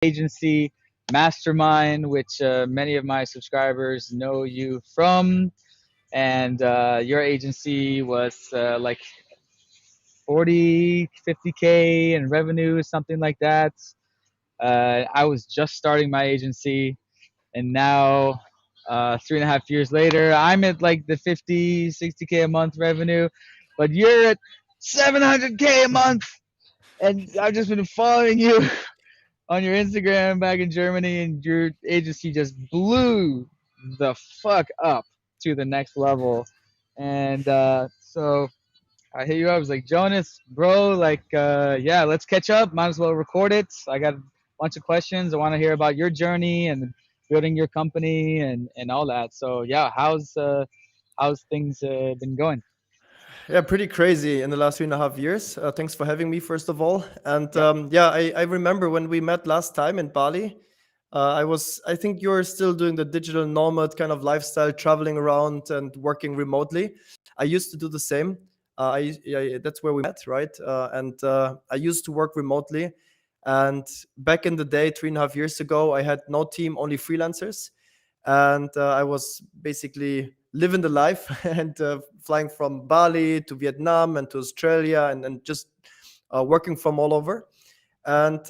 agency, Mastermind, which many of my subscribers know you from. And your agency was like 40, 50K in revenue, something like that. I was just starting my agency, and now 3.5 years later, I'm at like the 50, 60K a month revenue, but you're at 700K a month. And I've just been following you on your Instagram back in Germany, and your agency just blew the fuck up to the next level. And so I hit you up. I was like, Jonas, bro, like, yeah, let's catch up. Might as well record it. I got a bunch of questions. I want to hear about your journey and building your company and all that. So yeah, how's things been going? Yeah, pretty crazy in the last 3.5 years. Thanks for having me, first of all. And Yeah. yeah, I remember when we met last time in Bali. I think you're still doing the digital nomad kind of lifestyle, traveling around and working remotely. I used to do the same. That's where we met, right? And I used to work remotely. And back in the day, 3.5 years ago, I had no team, only freelancers, and I was basically living the life and flying from Bali to Vietnam and to Australia and just working from all over. And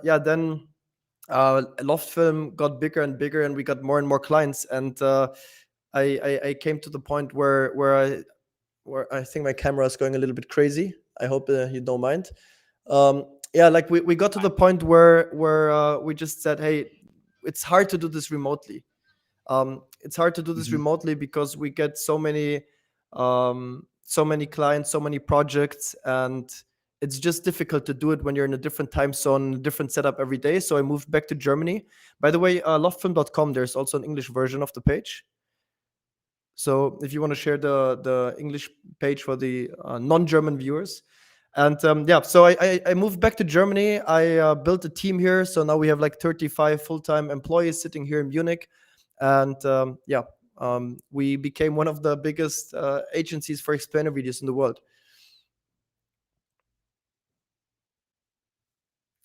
yeah, then Loft Film got bigger and bigger, and we got more and more clients. And I came to the point where I think my camera is going a little bit crazy. I hope you don't mind. Yeah, like we got to the point where we just said, hey, it's hard to do this remotely. It's hard to do this Hmm. remotely because we get so many clients, so many projects, and it's just difficult to do it when you're in a different time zone, different setup every day. So I moved back to Germany. By the way, loftfilm.com, there's also an English version of the page. So if you want to share the English page for the non-German viewers. And yeah, so I moved back to Germany. I built a team here. So now we have like 35 full-time employees sitting here in Munich. And yeah, we became one of the biggest agencies for explainer videos in the world.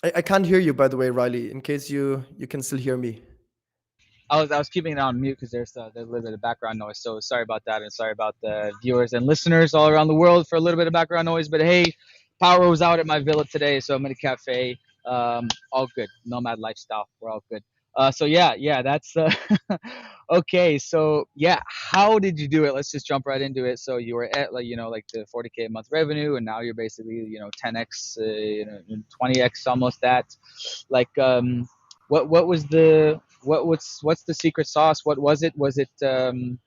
I can't hear you, by the way, Riley, in case you can still hear me. I was keeping it on mute because there's a little bit of background noise. So sorry about that, and sorry about the viewers and listeners all around the world for a little bit of background noise. But hey, power was out at my villa today, so I'm in a cafe. All good, nomad lifestyle. We're all good. So yeah, that's okay. So yeah, how did you do it? Let's just jump right into it. So you were at, like, like the 40K a month revenue, and now you're basically 10x, 20x almost that. Like what was the what's the secret sauce? What was it? Was it building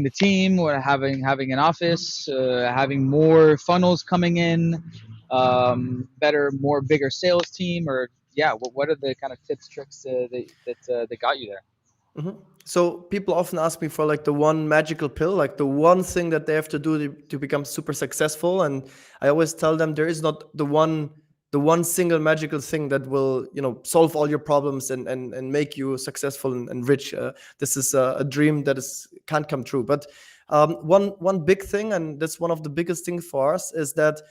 the team, or having an office, having more funnels coming in, bigger sales team, or yeah, what are the kind of tips, tricks that got you there? Mhm. So people often ask me for like the one magical pill, like the one thing that they have to do to become super successful. And I always tell them there is not the one single magical thing that will solve all your problems and make you successful and rich. This is a dream that is can't come true. But one big thing, and that's one of the biggest things for us, is that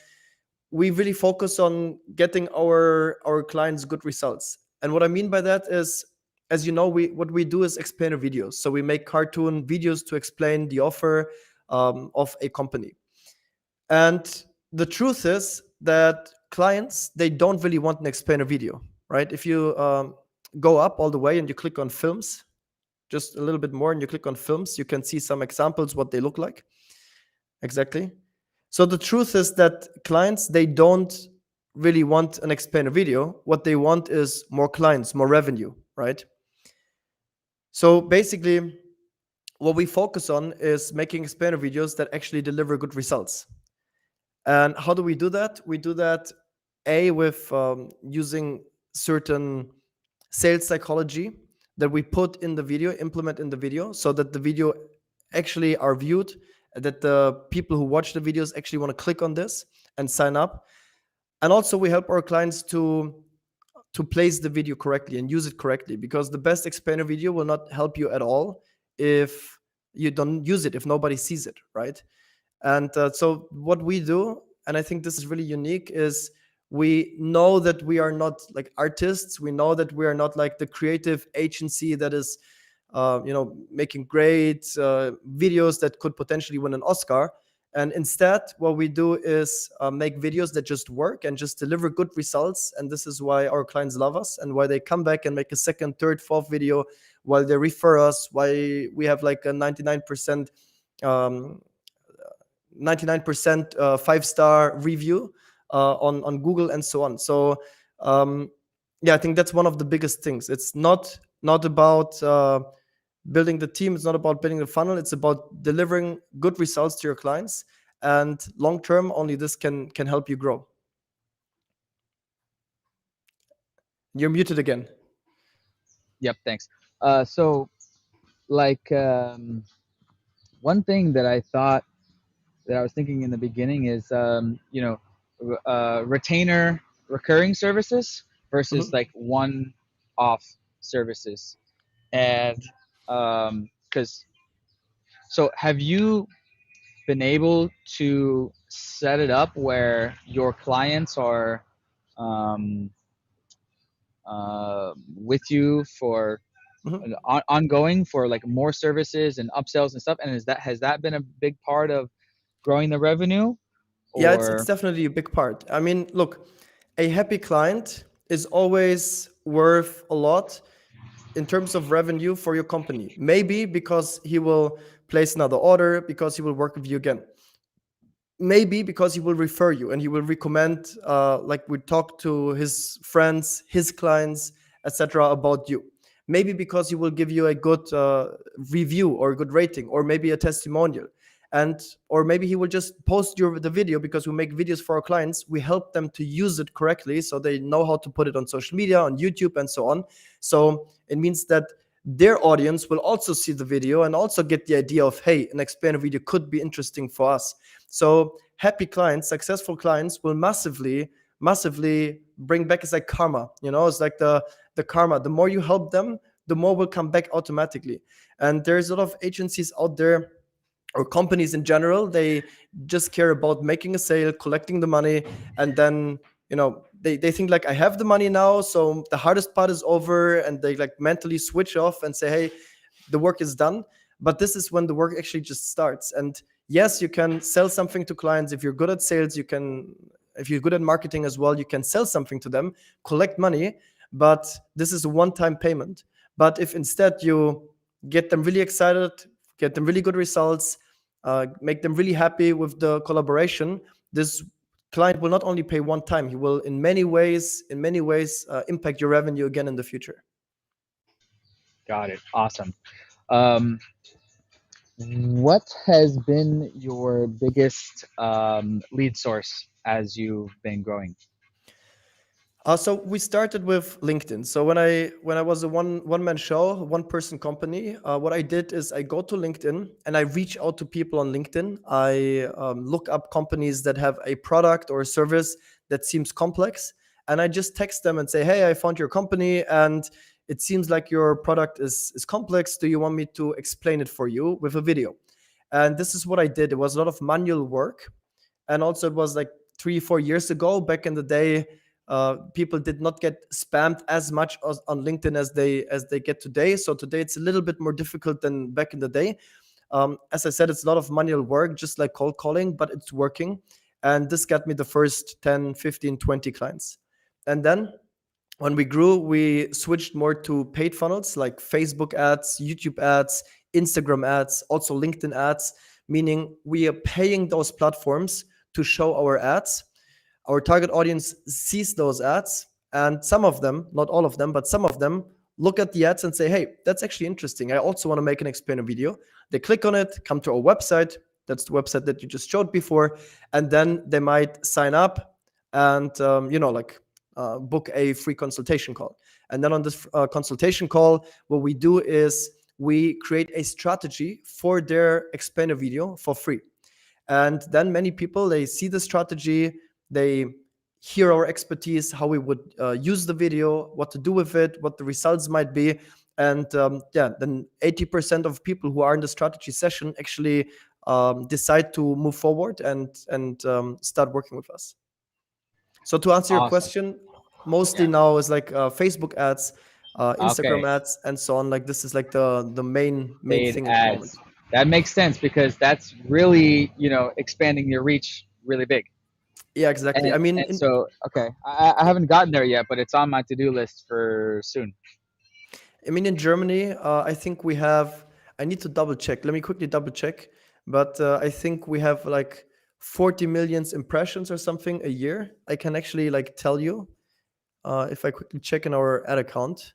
we really focus on getting our clients good results. And what I mean by that is, as you know, what we do is explainer videos. So we make cartoon videos to explain the offer of a company. And the truth is that clients, they don't really want an explainer video, right? If you go up all the way and you click on films, just a little bit more, and you click on films, you can see some examples what they look like. Exactly. So the truth is that clients, they don't really want an explainer video. What they want is more clients, more revenue, right? So basically, what we focus on is making explainer videos that actually deliver good results. And how do we do that? We do that with using certain sales psychology that we put in the video, implement in the video, so that the video actually are viewed, that the people who watch the videos actually want to click on this and sign up. And also we help our clients to place the video correctly and use it correctly, because the best explainer video will not help you at all if you don't use it, if nobody sees it, right? And so what we do, and I think this is really unique, is We know that we are not like artists. We know that we are not like the creative agency that is making great videos that could potentially win an Oscar. And instead, what we do is make videos that just work and just deliver good results. And this is why our clients love us and why they come back and make a second, third, fourth video, while they refer us, why we have like a um, 99% 5-star review on Google and so on. So um, yeah, I think that's one of the biggest things. It's not about building the team. It's not about building the funnel. It's about delivering good results to your clients. And long term, only this can help you grow. You're muted again. Yep, thanks. So like one thing that I thought that I was thinking in the beginning is retainer recurring services versus Mhm. like one off services. And because so have you been able to set it up where your clients are um, with you for Mhm. ongoing for like more services and upsells and stuff? And is that has that been a big part of growing the revenue Yeah, it's or definitely a big part. I mean, look, a happy client is always worth a lot in terms of revenue for your company. Maybe because he will place another order, because he will work with you again. Maybe because he will refer you and he will recommend, like we talk to his friends, his clients, etc., about you. Maybe because he will give you a good review or a good rating, or maybe a testimonial. And or maybe he will just post the video, because we make videos for our clients. We help them to use it correctly so they know how to put it on social media, on YouTube, and so on. So it means that their audience will also see the video and also get the idea of, hey, an explainer video could be interesting for us. So happy clients, successful clients will massively bring back. It's like karma, it's like the karma. The more you help them, the more will come back automatically. And there's a lot of agencies out there, or companies in general. They just care about making a sale, collecting the money, and then they think like, I have the money now, so the hardest part is over, and they like mentally switch off and say, hey, the work is done. But this is when the work actually just starts. And yes, you can sell something to clients. If you're good at sales, you can. If you're good at marketing as well, you can sell something to them, collect money. But this is a one-time payment. But if instead you get them really excited, get them really good results, make them really happy with the collaboration, this client will not only pay one time, he will in many ways impact your revenue again in the future. got it? Awesome. Um, what has been your biggest lead source as you've been growing? So we started with LinkedIn. So when I was a one man show, one person company, what I did is I go to LinkedIn and I reach out to people on LinkedIn. I look up companies that have a product or a service that seems complex, and I just text them and say, "Hey, I found your company, and it seems like your product is complex. Do you want me to explain it for you with a video?" And this is what I did. It was a lot of manual work, and also it was like 3 4 years ago. Back in the day, people did not get spammed as much on LinkedIn as they get today. So today it's a little bit more difficult than back in the day. As I said, it's a lot of manual work, just like cold calling, but it's working. And this got me the first 10 15 20 clients. And then when we grew, we switched more to paid funnels like Facebook ads, YouTube ads, Instagram ads, also LinkedIn ads, meaning we are paying those platforms to show our ads. Our target audience sees those ads, and some of them, not all of them, but some of them look at the ads and say, hey, that's actually interesting. I also want to make an explainer video. They click on it, come to our website. That's the website that you just showed before. And then they might sign up and, book a free consultation call. And then on this consultation call, what we do is we create a strategy for their explainer video for free. And then many people, they see the strategy, they hear our expertise, how we would use the video, what to do with it, what the results might be. And then 80% of people who are in the strategy session actually decide to move forward and start working with us. So to answer your Awesome. question, mostly Yeah. now is like Facebook ads, Instagram Okay. ads, and so on. Like this is like the main Paid thing at the moment. ads. That makes sense because that's really, expanding your reach really big. Yeah, exactly. And I mean, and so okay, I haven't gotten there yet, but it's on my to-do list for soon. in Germany, I think we have. I need to double check. Let me quickly double check. But I think we have like 40 millions impressions or something a year. I can actually like tell you if I quickly check in our ad account.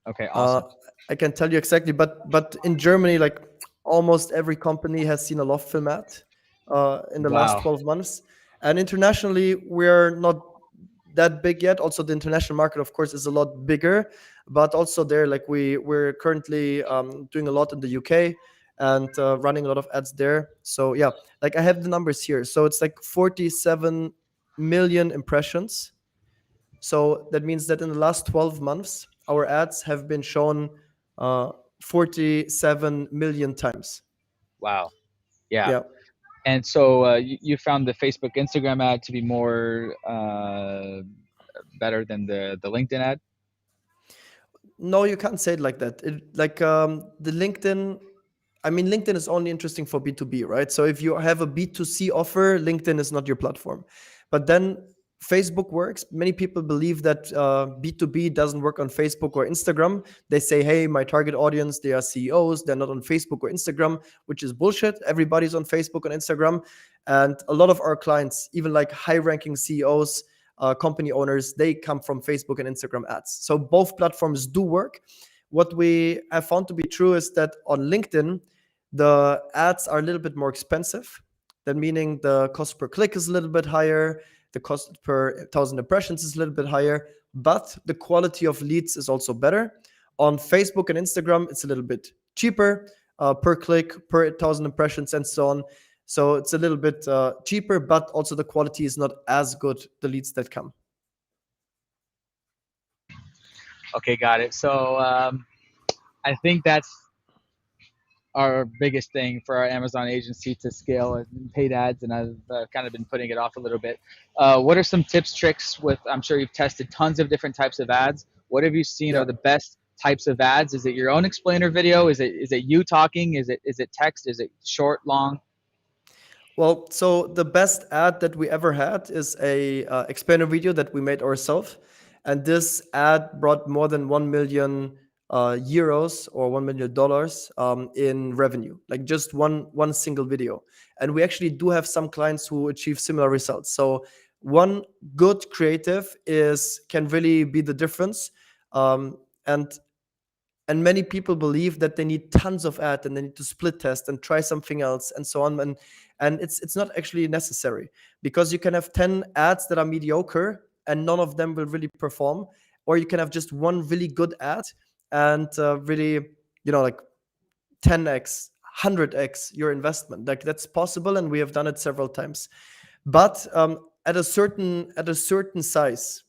Okay, Uh, awesome. I can tell you exactly, but in Germany, like almost every company has seen a Loft Film ad in the last Wow. 12 months, and internationally we're not that big yet. Also, the international market, of course, is a lot bigger, but also there, like we're currently doing a lot in the UK and running a lot of ads there. So yeah, like I have the numbers here. So it's like 47 million impressions, so that means that in the last 12 months, our ads have been shown uh, 47 million times. Wow. Yeah. Yeah. And so you found the Facebook, Instagram ad to be more better than the LinkedIn ad. No, you can't say it like that. Like the LinkedIn, I mean, LinkedIn is only interesting for B2B, right? So if you have a B2C offer, LinkedIn is not your platform. But then Facebook works. Many people believe that B2B doesn't work on Facebook or Instagram. They say, hey, my target audience, they are CEOs, they're not on Facebook or Instagram, which is bullshit. Everybody's on Facebook and Instagram. And a lot of our clients, even like high ranking CEOs, company owners, they come from Facebook and Instagram ads. So both platforms do work. What we have found to be true is that on LinkedIn, the ads are a little bit more expensive. That meaning the cost per click is a little bit higher, the cost per thousand impressions is a little bit higher, but the quality of leads is also better. On Facebook and Instagram, it's a little bit cheaper per click, per thousand impressions, and so on. So it's a little bit cheaper, but also the quality is not as good, the leads that come. Okay, got it. So I think that's our biggest thing for our Amazon agency to scale and paid ads, and I've kind of been putting it off a little bit. What are some tips, tricks with? I'm sure you've tested tons of different types of ads. What have you seen Yeah. are the best types of ads? Is it your own explainer video? Is it you talking? Is it text? Is it short, long? Well, so the best ad that we ever had is a explainer video that we made ourselves, and this ad brought more than 1 million euros or $1 million in revenue, like just one single video. And we actually do have some clients who achieve similar results. So one good creative is can really be the difference. And many people believe that they need tons of ad and they need to split test and try something else and so on, and it's not actually necessary, because you can have 10 ads that are mediocre and none of them will really perform, or you can have just one really good ad and really, like 10x 100x your investment. Like that's possible, and we have done it several times. But at a certain size,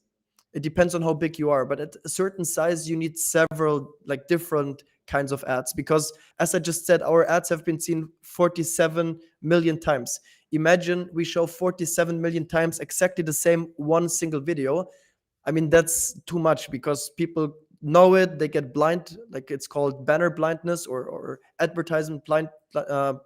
it depends on how big you are, but at a certain size you need several like different kinds of ads, because as I just said, our ads have been seen 47 million times. Imagine we show 47 million times exactly the same one single video. I mean, that's too much, because people know it, they get blind, like it's called banner blindness or advertisement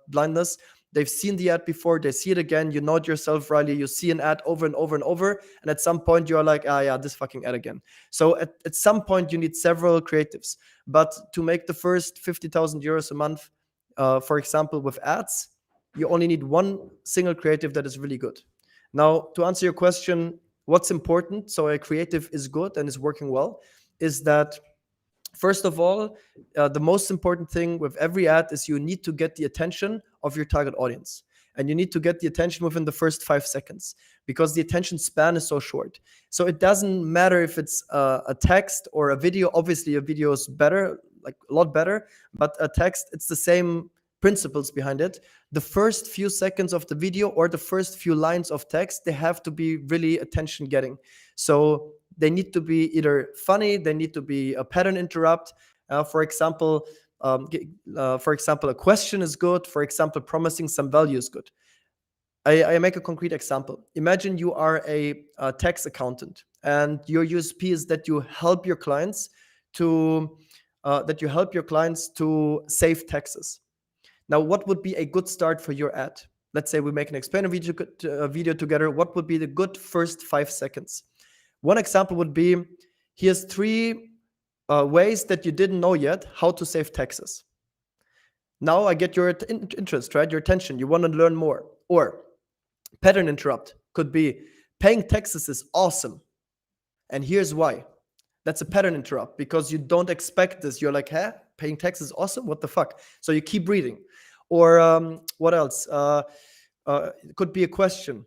blindness. They've seen the ad before, they see it again. You know it yourself, Riley. You see an ad over and over and over, and at some point you're like, ah, yeah, this fucking ad again. So at some point you need several creatives. But to make the first 50,000 euros a month, for example, with ads, you only need one single creative that is really good. Now, to answer your question, what's important so a creative is good and is working well is that, first of all, the most important thing with every ad is you need to get the attention of your target audience. And you need to get the attention within the first 5 seconds, because the attention span is so short. So it doesn't matter if it's a text or a video. Obviously, a video is better, like a lot better, but a text, it's the same principles behind it. The first few seconds of the video or the first few lines of text, they have to be really attention getting. So they need to be either funny, they need to be a pattern interrupt. For example, a question is good. For example, promising some value is good. I make a concrete example. Imagine you are a tax accountant, and your USP is that you help your clients to save taxes. Now, what would be a good start for your ad? Let's say we make an explainer video together. What would be the good first 5 seconds? One example would be, here's three ways that you didn't know yet how to save taxes. Now I get your interest, right? Your attention. You want to learn more. Or pattern interrupt could be, paying taxes is awesome. And here's why. That's a pattern interrupt because you don't expect this. You're like, huh? Paying taxes is awesome? What the fuck? So you keep reading. Or what else? It could be a question.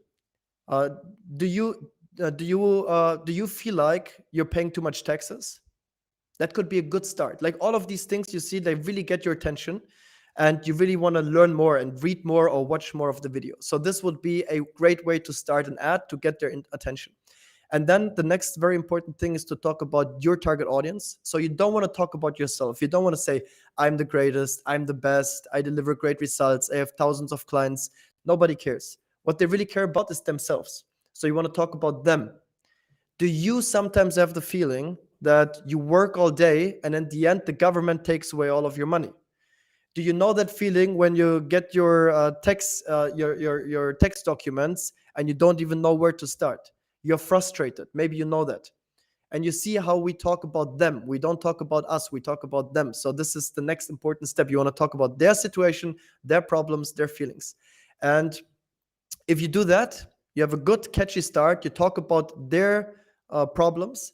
Uh, do you do you feel like you're paying too much taxes? That could be a good start. Like all of these things you see, they really get your attention, and you really want to learn more and read more or watch more of the video. So this would be a great way to start an ad to get their attention. And then the next very important thing is to talk about your target audience. So you don't want to talk about yourself. You don't want to say, I'm the greatest, I'm the best, I deliver great results, I have thousands of clients. Nobody cares. What they really care about is themselves. So you want to talk about them. Do you sometimes have the feeling that you work all day and in the end the government takes away all of your money? Do you know that feeling when you get your your text documents and you don't even know where to start? You're frustrated. Maybe you know that. And you see how we talk about them. We don't talk about us, we talk about them. So this is the next important step. You want to talk about their situation, their problems, their feelings. And if you do that, you have a good catchy start. You talk about their problems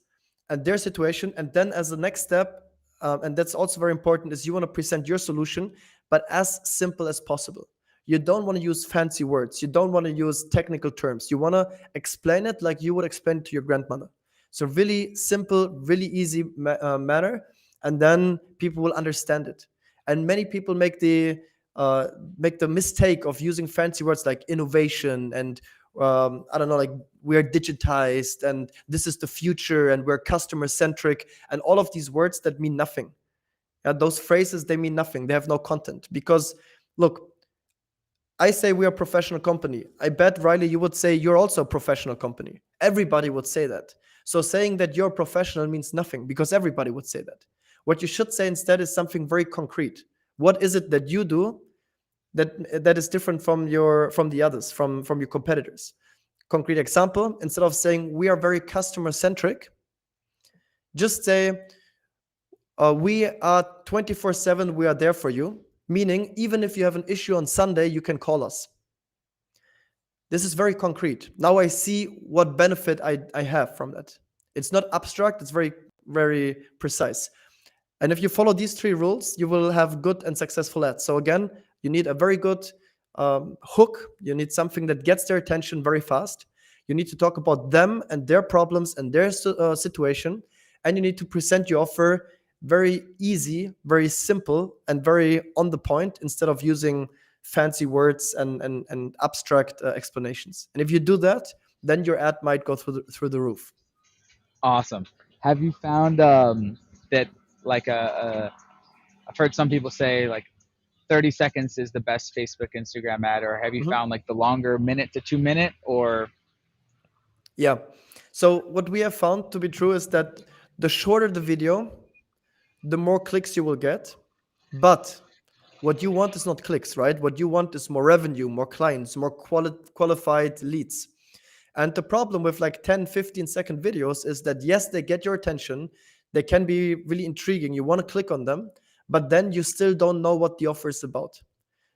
and their situation, and then as the next step, and that's also very important, is you want to present your solution, but as simple as possible. You don't want to use fancy words. You don't want to use technical terms. You want to explain it like you would explain it to your grandmother. So really simple, really easy manner, and then people will understand it. And many people make the mistake of using fancy words like innovation and I don't know, like we're digitized and this is the future and we're customer centric and all of these words that mean nothing. Those phrases, they mean nothing. They have no content because, look, I say we are a professional company. I bet, Riley, you would say you're also a professional company. Everybody would say that. So saying that you're a professional means nothing because everybody would say that. What you should say instead is something very concrete. What is it that you do that is different from the others, from your competitors? Concrete example, instead of saying we are very customer centric, just say we are 24/7, we are there for you, meaning even if you have an issue on Sunday, you can call us. This is very concrete. Now I see what benefit I have from that. It's not abstract, it's very, very precise. And if you follow these three rules, you will have good and successful ads. So again, you need a very good hook. You need something that gets their attention very fast. You need to talk about them and their problems and their situation. And you need to present your offer very easy, very simple, and very on the point instead of using fancy words and abstract explanations. And if you do that, then your ad might go through the roof. Awesome. Have you found that like I've heard some people say like 30 seconds is the best Facebook Instagram ad, or have you Mhm. found like the longer minute to 2 minute or Yeah. So what we have found to be true is that the shorter the video, the more clicks you will get. But what you want is not clicks, right? What you want is more revenue, more clients, more qualified leads. And the problem with like 10, 15-second videos is that, yes, they get your attention. They can be really intriguing. You want to click on them, but then you still don't know what the offer is about.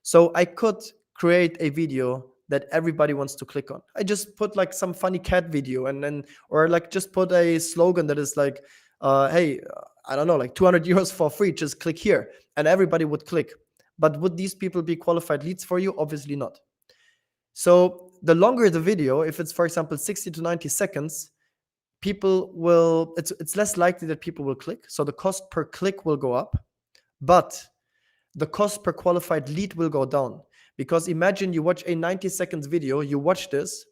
So I could create a video that everybody wants to click on. I just put like some funny cat video and then, or like just put a slogan that is like, hey, I don't know, like 200 euros for free, just click here. And everybody would click. But would these people be qualified leads for you? Obviously not. So the longer the video, if it's, for example, 60 to 90 seconds, it's less likely that people will click. So the cost per click will go up. But the cost per qualified lead will go down. Because imagine you watch a 90 seconds video, you watch this,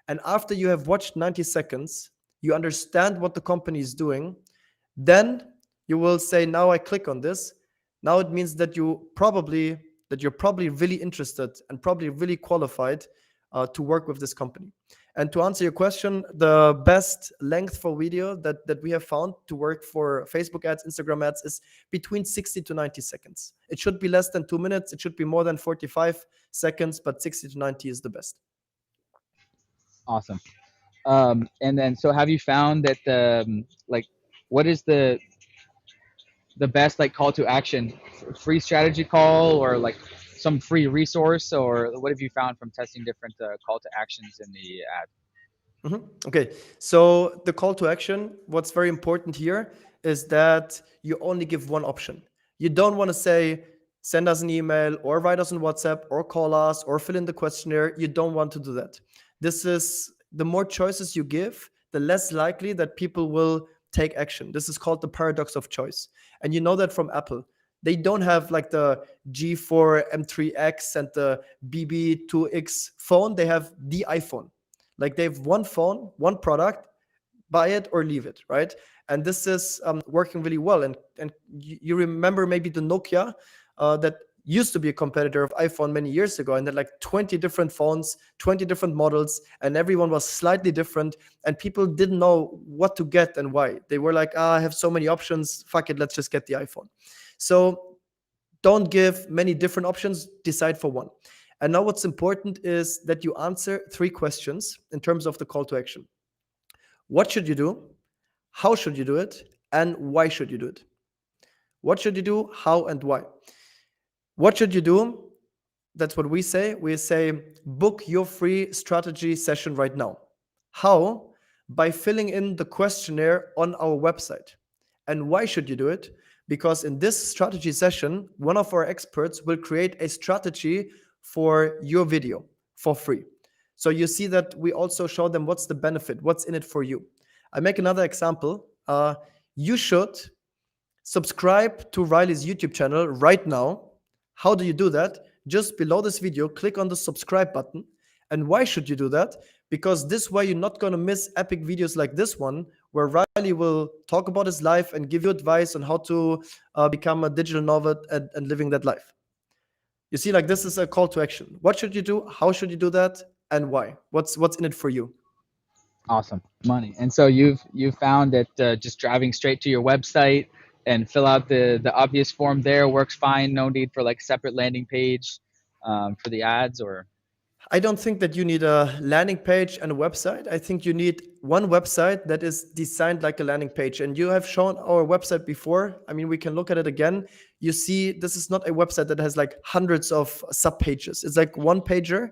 and after you have watched 90 seconds, you understand what the company is doing, then you will say, now I click on this. Now it means that you're probably really interested and probably really qualified to work with this company. And to answer your question, the best length for video that we have found to work for Facebook ads, Instagram ads is between 60 to 90 seconds. It should be less than 2 minutes. It should be more than 45 seconds, but 60 to 90 is the best. Awesome. And then, so have you found that like, what is the best like call to action? Free strategy call, or like some free resource, or what have you found from testing different call to actions in the ad? Okay, so the call to action, what's very important here is that you only give one option. You don't want to say, send us an email or write us on WhatsApp or call us or fill in the questionnaire. You don't want to do that. This is the more choices you give, the less likely that people will take action. This is called the paradox of choice. And you know that from Apple. They don't have like the G4 M3X and the BB2X phone, they have the iPhone. Like they have one phone, one product, buy it or leave it, right? And this is working really well. And you remember maybe the Nokia that used to be a competitor of iPhone many years ago, and then like 20 different phones, 20 different models, and everyone was slightly different, and people didn't know what to get and why. They were like, I have so many options, fuck it, let's just get the iPhone. So don't give many different options, decide for one. And now what's important is that you answer 3 questions in terms of the call to action. What should you do? How should you do it? And why should you do it? What should you do? How and why? What should you do? That's what we say. We say, book your free strategy session right now. How? By filling in the questionnaire on our website. And why should you do it? Because in this strategy session, one of our experts will create a strategy for your video for free. So you see that we also show them what's the benefit, what's in it for you. I make another example. You should subscribe to Riley's YouTube channel right now. How do you do that? Just below this video, click on the subscribe button. And why should you do that? Because this way you're not going to miss epic videos like this one, where Riley will talk about his life and give you advice on how to become a digital nomad and living that life. You see, like this is a call to action. What should you do? How should you do that? And why? What's in it for you? Awesome. Money. And so you've found that just driving straight to your website and fill out the obvious form there works fine. No need for like separate landing page for the ads, or I don't think that you need a landing page and a website. I think you need one website that is designed like a landing page. And you have shown our website before. I mean, we can look at it again. You see, this is not a website that has like hundreds of sub pages. It's like one pager,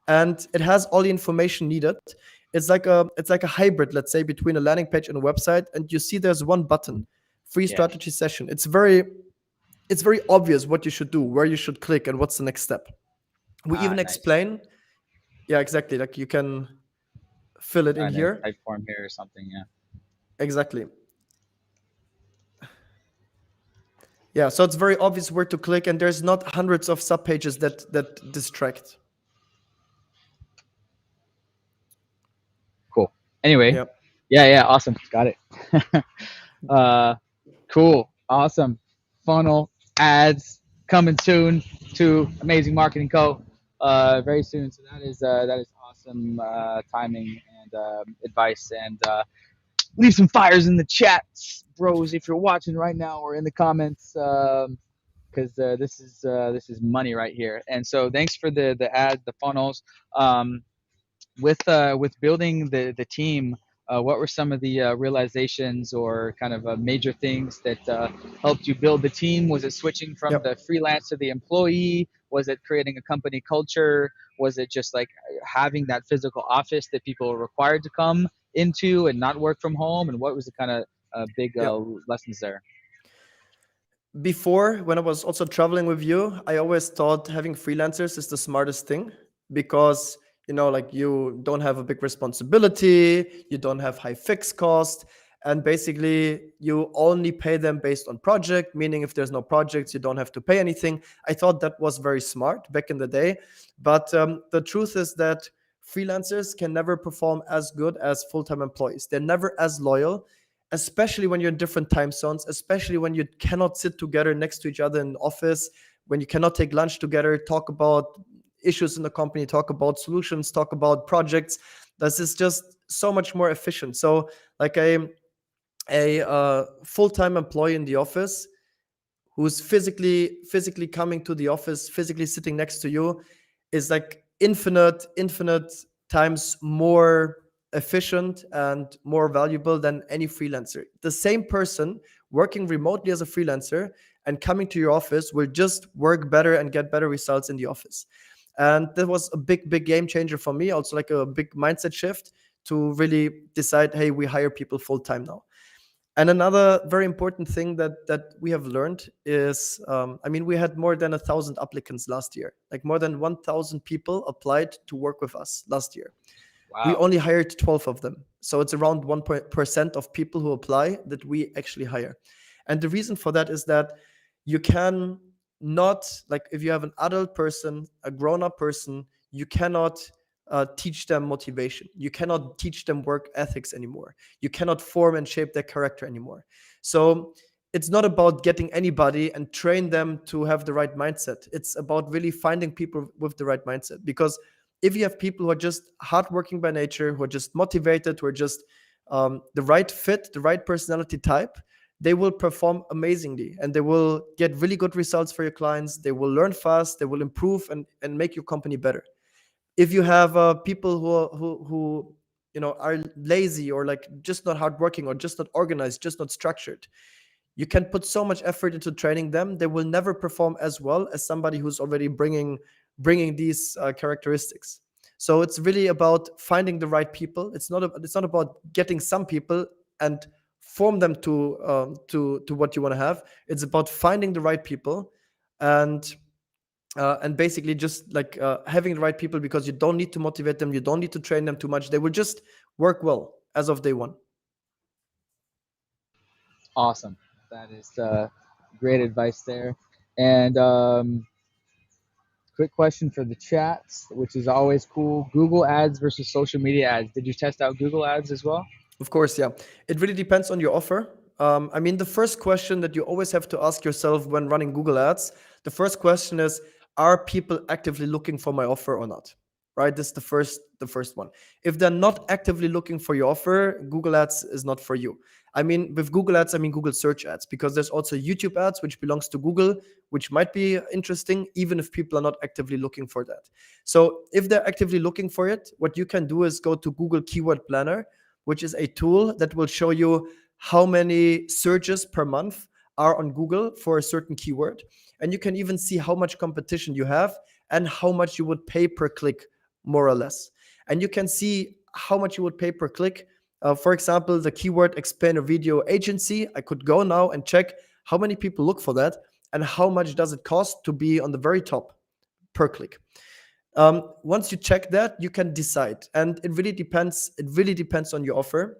and it has all the information needed. It's like a hybrid, let's say, between a landing page and a website. And you see, there's one button, free yeah. strategy session. It's very obvious what you should do, where you should click, and what's the next step. We even Nice. explain. Yeah, exactly. Like you can fill it in And then here. type form here or something. Yeah. Exactly. Yeah, so it's very obvious where to click, and there's not hundreds of sub pages that distract. Cool. Anyway, Yeah. yeah, awesome. Got it. uh, cool. Awesome. Funnel ads coming soon to Amazing Marketing Co. Very soon. So that is awesome timing and advice. And leave some fires in the chats, bros, if you're watching right now, or in the comments. Because this is money right here. And so thanks for the ads, the funnels. With building the team, what were some of the realizations or kind of major things that helped you build the team? Was it switching from Yep. the freelance to the employee? Was it creating a company culture? Was it just like having that physical office that people are required to come into and not work from home? And what was the kind of big Yep. lessons there? Before, when I was also traveling with you, I always thought having freelancers is the smartest thing because like you don't have a big responsibility, you don't have high fixed cost, and basically you only pay them based on project, meaning if there's no projects, you don't have to pay anything. I thought that was very smart back in the day, but the truth is that freelancers can never perform as good as full-time employees. They're never as loyal, especially when you're in different time zones, especially when you cannot sit together next to each other in the office, when you cannot take lunch together, talk about issues in the company, talk about solutions, talk about projects. This is just so much more efficient. So like a full-time employee in the office who's physically coming to the office, physically sitting next to you, is like infinite times more efficient and more valuable than any freelancer. The same person working remotely as a freelancer and coming to your office will just work better and get better results in the office. And that was a big game changer for me, also like a big mindset shift to really decide, hey, we hire people full time now. And another very important thing that we have learned is, I mean, we had more than 1,000 applicants last year. Like more than 1,000 people applied to work with us last year. We Wow. only hired 12 of them, so it's around 1% of people who apply that we actually hire. And the reason for that is that you can not, like, if you have an adult person, a grown-up person, you cannot teach them motivation. You cannot teach them work ethics anymore. You cannot form and shape their character anymore. So it's not about getting anybody and train them to have the right mindset. It's about really finding people with the right mindset. Because if you have people who are just hardworking by nature, who are just motivated, who are just the right fit, the right personality type, they will perform amazingly and they will get really good results for your clients. They will learn fast, they will improve and make your company better. If you have people who are lazy or like just not hardworking or just not organized, just not structured, you can put so much effort into training them, they will never perform as well as somebody who's already bringing these characteristics. So it's really about finding the right people. It's not about getting some people and form them to what you want to have. It's about finding the right people and basically just like having the right people, because you don't need to motivate them, you don't need to train them too much. They will just work well as of day one. Awesome. That is great advice there. And quick question for the chat, which is always cool. Google ads versus social media ads. Did you test out Google ads as well? Of course, yeah. It really depends on your offer. I mean, the first question that you always have to ask yourself when running Google Ads, the first question is, are people actively looking for my offer or not? Right? This is the first one. If they're not actively looking for your offer, Google Ads is not for you. I mean, with Google Ads, I mean Google search ads, because there's also YouTube ads, which belongs to Google, which might be interesting, even if people are not actively looking for that. So if they're actively looking for it, what you can do is go to Google Keyword Planner, which is a tool that will show you how many searches per month are on Google for a certain keyword. And you can even see how much competition you have and how much you would pay per click, more or less. And you can see how much you would pay per click. For example, the keyword explainer video agency, I could go now and check how many people look for that and how much does it cost to be on the very top per click. Once you check that, you can decide, and it really depends. It really depends on your offer.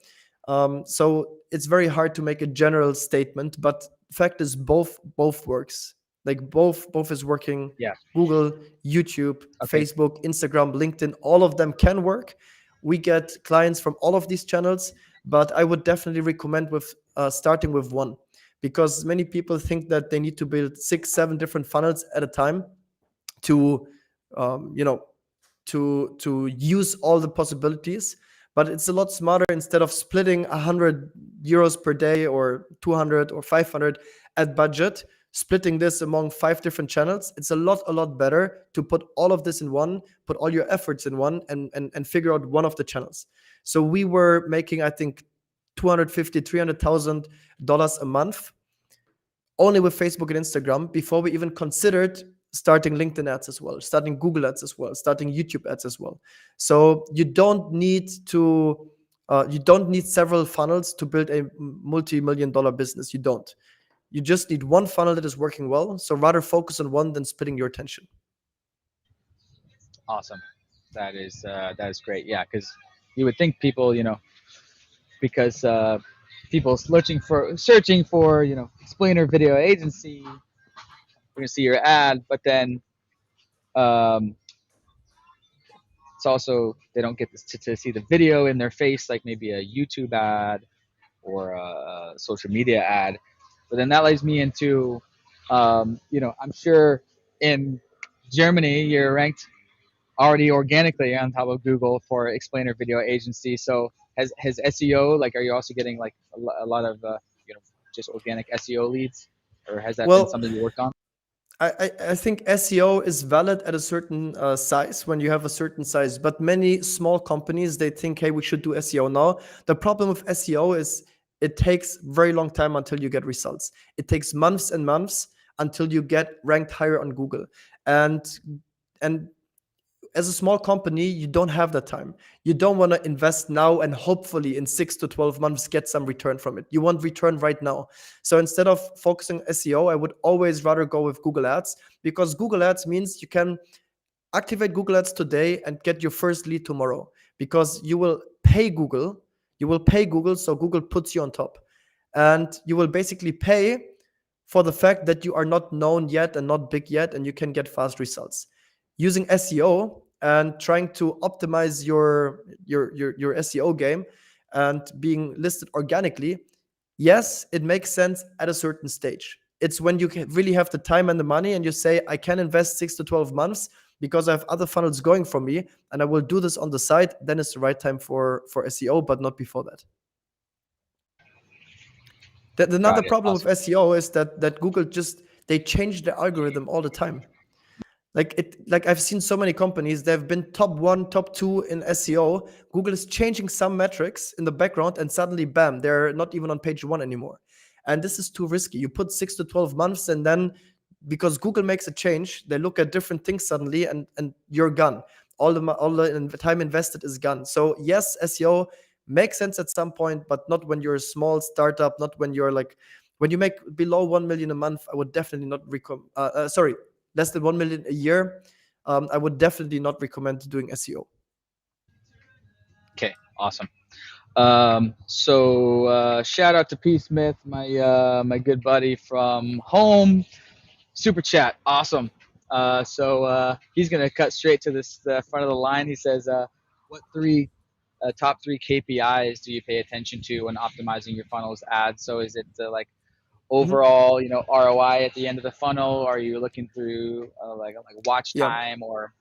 So it's very hard to make a general statement, but the fact is both works. Like both is working. Yeah. Google, YouTube, Okay. Facebook, Instagram, LinkedIn, all of them can work. We get clients from all of these channels, but I would definitely recommend with starting with one, because many people think that they need to build 6 7 different funnels at a time to you know to use all the possibilities. But it's a lot smarter, instead of splitting 100 euros per day or 200 or 500 at budget, splitting this among 5 different channels. It's a lot better to put all of this in one, put all your efforts in one, and figure out one of the channels. So we were making, I think, 250 $300,000 a month only with Facebook and Instagram before we even considered starting LinkedIn ads as well, starting Google ads as well, starting YouTube ads as well. So you don't need several funnels to build a multi-million dollar business. You don't. You just need one funnel that is working well. So rather focus on one than splitting your attention. Awesome. That is great. Yeah, because you would think people, because people searching for explainer video agency, you're gonna see your ad, but then um, it's also they don't get to see the video in their face, like maybe a YouTube ad or a social media ad. But then that leads me into, I'm sure in Germany you're ranked. already organically on top of Google for explainer video agency. So has SEO, like, are you also getting like a lot of you know just organic SEO leads, or has that been Well, something you worked on? I think SEO is valid at a certain size when you have a certain size, but many small companies they think, hey, we should do SEO now. The problem with SEO is it takes very long time until you get results. It takes months and months until you get ranked higher on Google, and and as a small company, you don't have that time. You don't want to invest now and hopefully in 6 to 12 months get some return from it. You want return right now. So instead of focusing SEO, I would always rather go with Google Ads because Google Ads means you can activate Google Ads today and get your first lead tomorrow because you will pay Google. You will pay Google, so Google puts you on top. And you will basically pay for the fact that you are not known yet and not big yet, and you can get fast results. Using SEO and trying to optimize your SEO game and being listed organically, yes, it makes sense at a certain stage. It's when you really have the time and the money and you say, I can invest 6 to 12 months because I have other funnels going for me and I will do this on the side, then it's the right time for SEO, but not before that. Another Got it. problem with Awesome. SEO is that Google just they change the algorithm all the time. Like I've seen so many companies, they've been top one, top two in SEO. Google is changing some metrics in the background, and suddenly, bam, they're not even on page one anymore. And this is too risky. You put 6 to 12 months, and then because Google makes a change, they look at different things suddenly, and you're gone. All the time invested is gone. So yes, SEO makes sense at some point, but not when you're a small startup. Not when you're like when you make below 1 million a month. I would definitely not recommend. Sorry, less than 1 million a year, I would definitely not recommend doing SEO. Okay. Awesome. So shout out to P Smith, my good buddy from home. Super chat, awesome. So he's gonna cut straight to this the front of the line. He says, "What three top three KPIs do you pay attention to when optimizing your funnels ads?" So is it like Mhm. overall, ROI at the end of the funnel? Are you looking through like watch Yeah, time or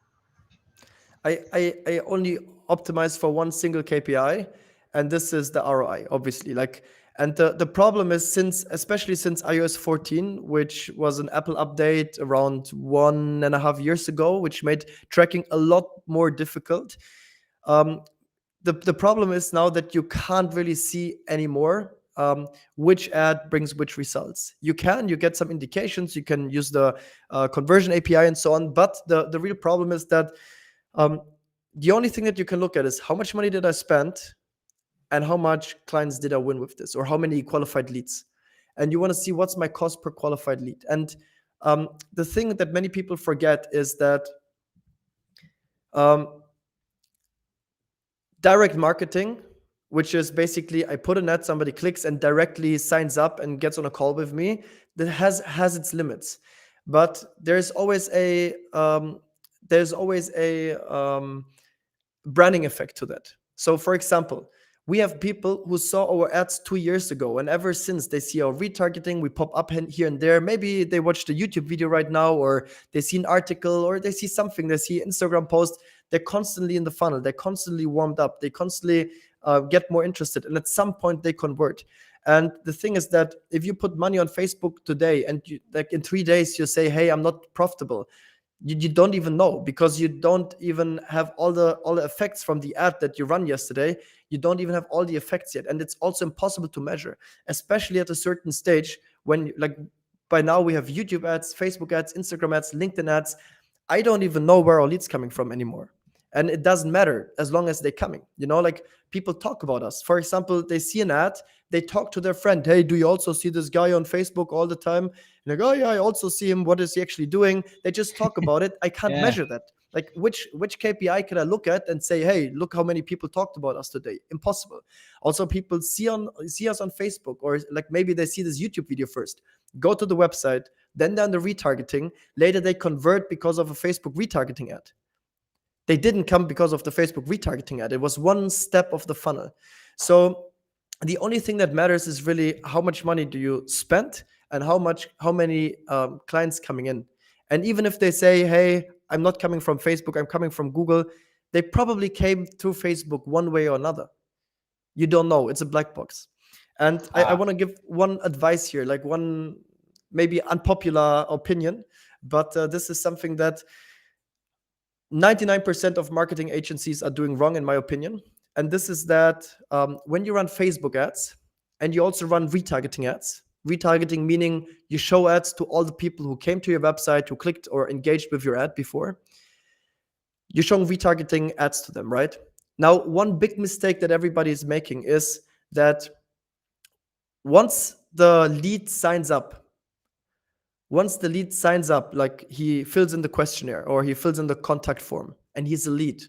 I only optimize for one single KPI, and this is the ROI, obviously. And the problem is especially since iOS 14, which was an Apple update around 1.5 years ago, which made tracking a lot more difficult. Um, the problem is now that you can't really see anymore which ad brings which results. You get some indications, you can use the conversion API and so on, but the real problem is that um, the only thing that you can look at is how much money did I spend and how much clients did I win with this, or how many qualified leads. And you want to see what's my cost per qualified lead. And the thing that many people forget is that um, direct marketing, which is basically I put an ad, somebody clicks and directly signs up and gets on a call with me, that has its limits. But there's always a branding effect to that. So, for example, we have people who saw our ads 2 years ago, and ever since they see our retargeting, we pop up here and there. Maybe they watched a YouTube video right now, or they see an article, or they see something, they see Instagram post. They're constantly in the funnel, they're constantly warmed up, they constantly get more interested, and at some point they convert. And the thing is that if you put money on Facebook today, and like in 3 days you say, "Hey, I'm not profitable," you don't even know because you don't even have all the effects from the ad that you run yesterday. You don't even have all the effects yet, and it's also impossible to measure, especially at a certain stage when like by now we have YouTube ads, Facebook ads, Instagram ads, LinkedIn ads. I don't even know where our leads coming from anymore. And it doesn't matter as long as they're coming. Like people talk about us. For example, they see an ad, they talk to their friend, "Hey, do you also see this guy on Facebook all the time?" And they go, "Oh yeah, I also see him. What is he actually doing?" They just talk about it. I can't yeah? measure that. Like which KPI can I look at and say, "Hey, look how many people talked about us today"? Impossible. Also, people see us on Facebook, or like maybe they see this YouTube video first, go to the website, then done the retargeting. Later they convert because of a Facebook retargeting ad. They didn't come because of the Facebook retargeting ad. It was one step of the funnel. So the only thing that matters is really how much money do you spend and how many clients coming in. And even if they say, "Hey, I'm not coming from Facebook, I'm coming from Google. They probably came through Facebook one way or another. You don't know. It's a black box. And I Ah, want to give one advice here, like one maybe unpopular opinion, but this is something that 99% of marketing agencies are doing wrong, in my opinion. And this is that when you run Facebook ads and you also run retargeting ads, retargeting meaning you show ads to all the people who came to your website, who clicked or engaged with your ad before, you're showing retargeting ads to them, right? Now, one big mistake that everybody is making is that once the lead signs up, like he fills in the questionnaire or he fills in the contact form and he's a lead,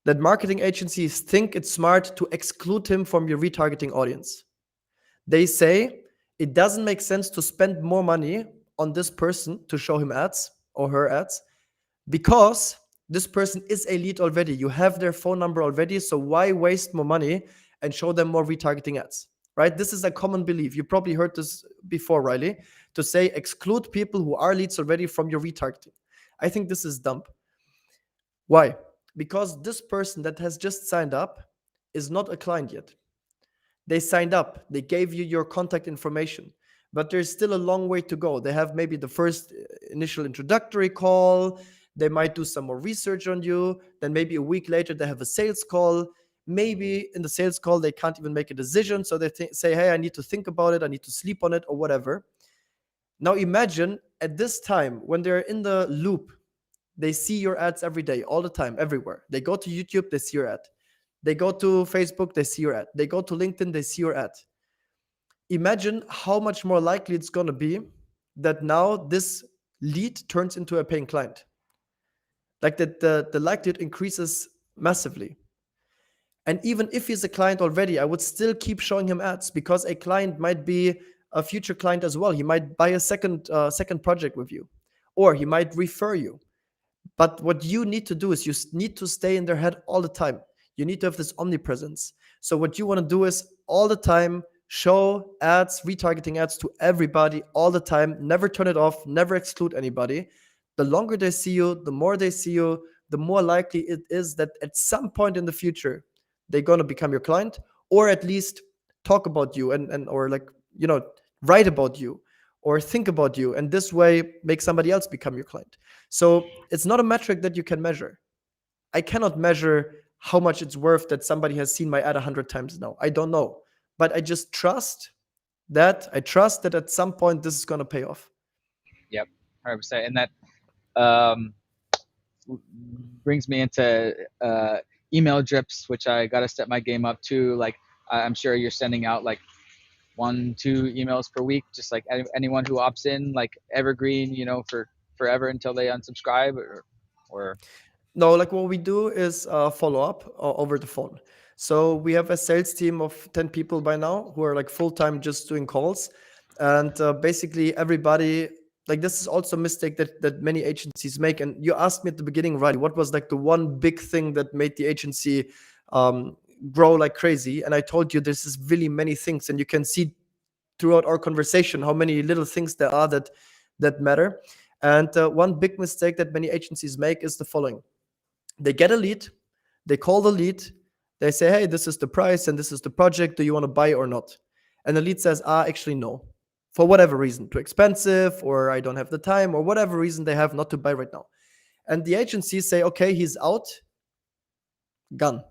that marketing agencies think it's smart to exclude him from your retargeting audience. They say it doesn't make sense to spend more money on this person to show him ads or her ads because this person is a lead already. You have their phone number already, so why waste more money and show them more retargeting ads? Right? This is a common belief. You probably heard this before, Riley, to say exclude people who are leads already from your retargeting. I think this is dumb. Why? Because this person that has just signed up is not a client yet. They signed up, they gave you your contact information, but there's still a long way to go. They have maybe the first initial introductory call, they might do some more research on you, then maybe a week later they have a sales call. Maybe in the sales call they can't even make a decision, so they say, hey, I need to think about it, I need to sleep on it, or whatever. Now imagine at this time when they're in the loop, they see your ads every day, all the time, everywhere. They go to YouTube, they see your ad. They go to Facebook, they see your ad. They go to LinkedIn, they see your ad. Imagine how much more likely it's going to be that now this lead turns into a paying client. Like that the likelihood increases massively. And even if he's a client already, I would still keep showing him ads because a client might be a future client as well. He might buy a second project with you, or he might refer you. But what you need to do is you need to stay in their head all the time. You need to have this omnipresence. So what you want to do is all the time show ads, retargeting ads to everybody all the time. Never turn it off, never exclude anybody. The longer they see you, the more they see you, the more likely it is that at some point in the future they're going to become your client, or at least talk about you and or like, you know, write about you or think about you, and this way make somebody else become your client. So it's not a metric that you can measure. I cannot measure how much it's worth that somebody has seen my ad 100 times now. I don't know. But I just trust that at some point this is going to pay off. yep, 100%. And that um, brings me into email drips, which I got to step my game up to. Like, I'm sure you're sending out like 1, 2 emails per week, just like anyone who opts in, like evergreen, for forever until they unsubscribe, or No, like what we do is follow up over the phone. So we have a sales team of 10 people by now who are like full time just doing calls. And basically, everybody, like, this is also a mistake that many agencies make. And you asked me at the beginning, right? What was like the one big thing that made the agency um, grow like crazy? And I told you this is really many things. And you can see throughout our conversation how many little things there are that matter. And one big mistake that many agencies make is the following: they get a lead, they call the lead, they say, hey, this is the price and this is the project. Do you want to buy or not? And the lead says, actually, no. For whatever reason, too expensive, or I don't have the time, or whatever reason they have not to buy right now. And the agencies say, okay, he's out, gone.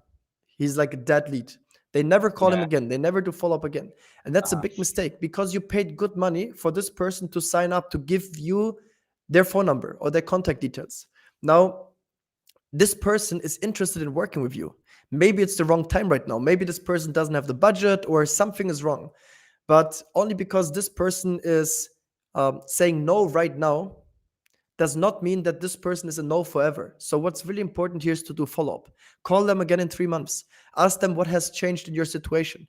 He's like a dead lead. They never call him yeah, again. They never do follow up again. And that's a uh, big mistake because you paid good money for this person to sign up to give you their phone number or their contact details. Now, this person is interested in working with you. Maybe it's the wrong time right now. Maybe this person doesn't have the budget or something is wrong. But only because this person is saying no right now does not mean that this person is a no forever. So, what's really important here is to do follow up. Call them again in 3 months. Ask them what has changed in your situation.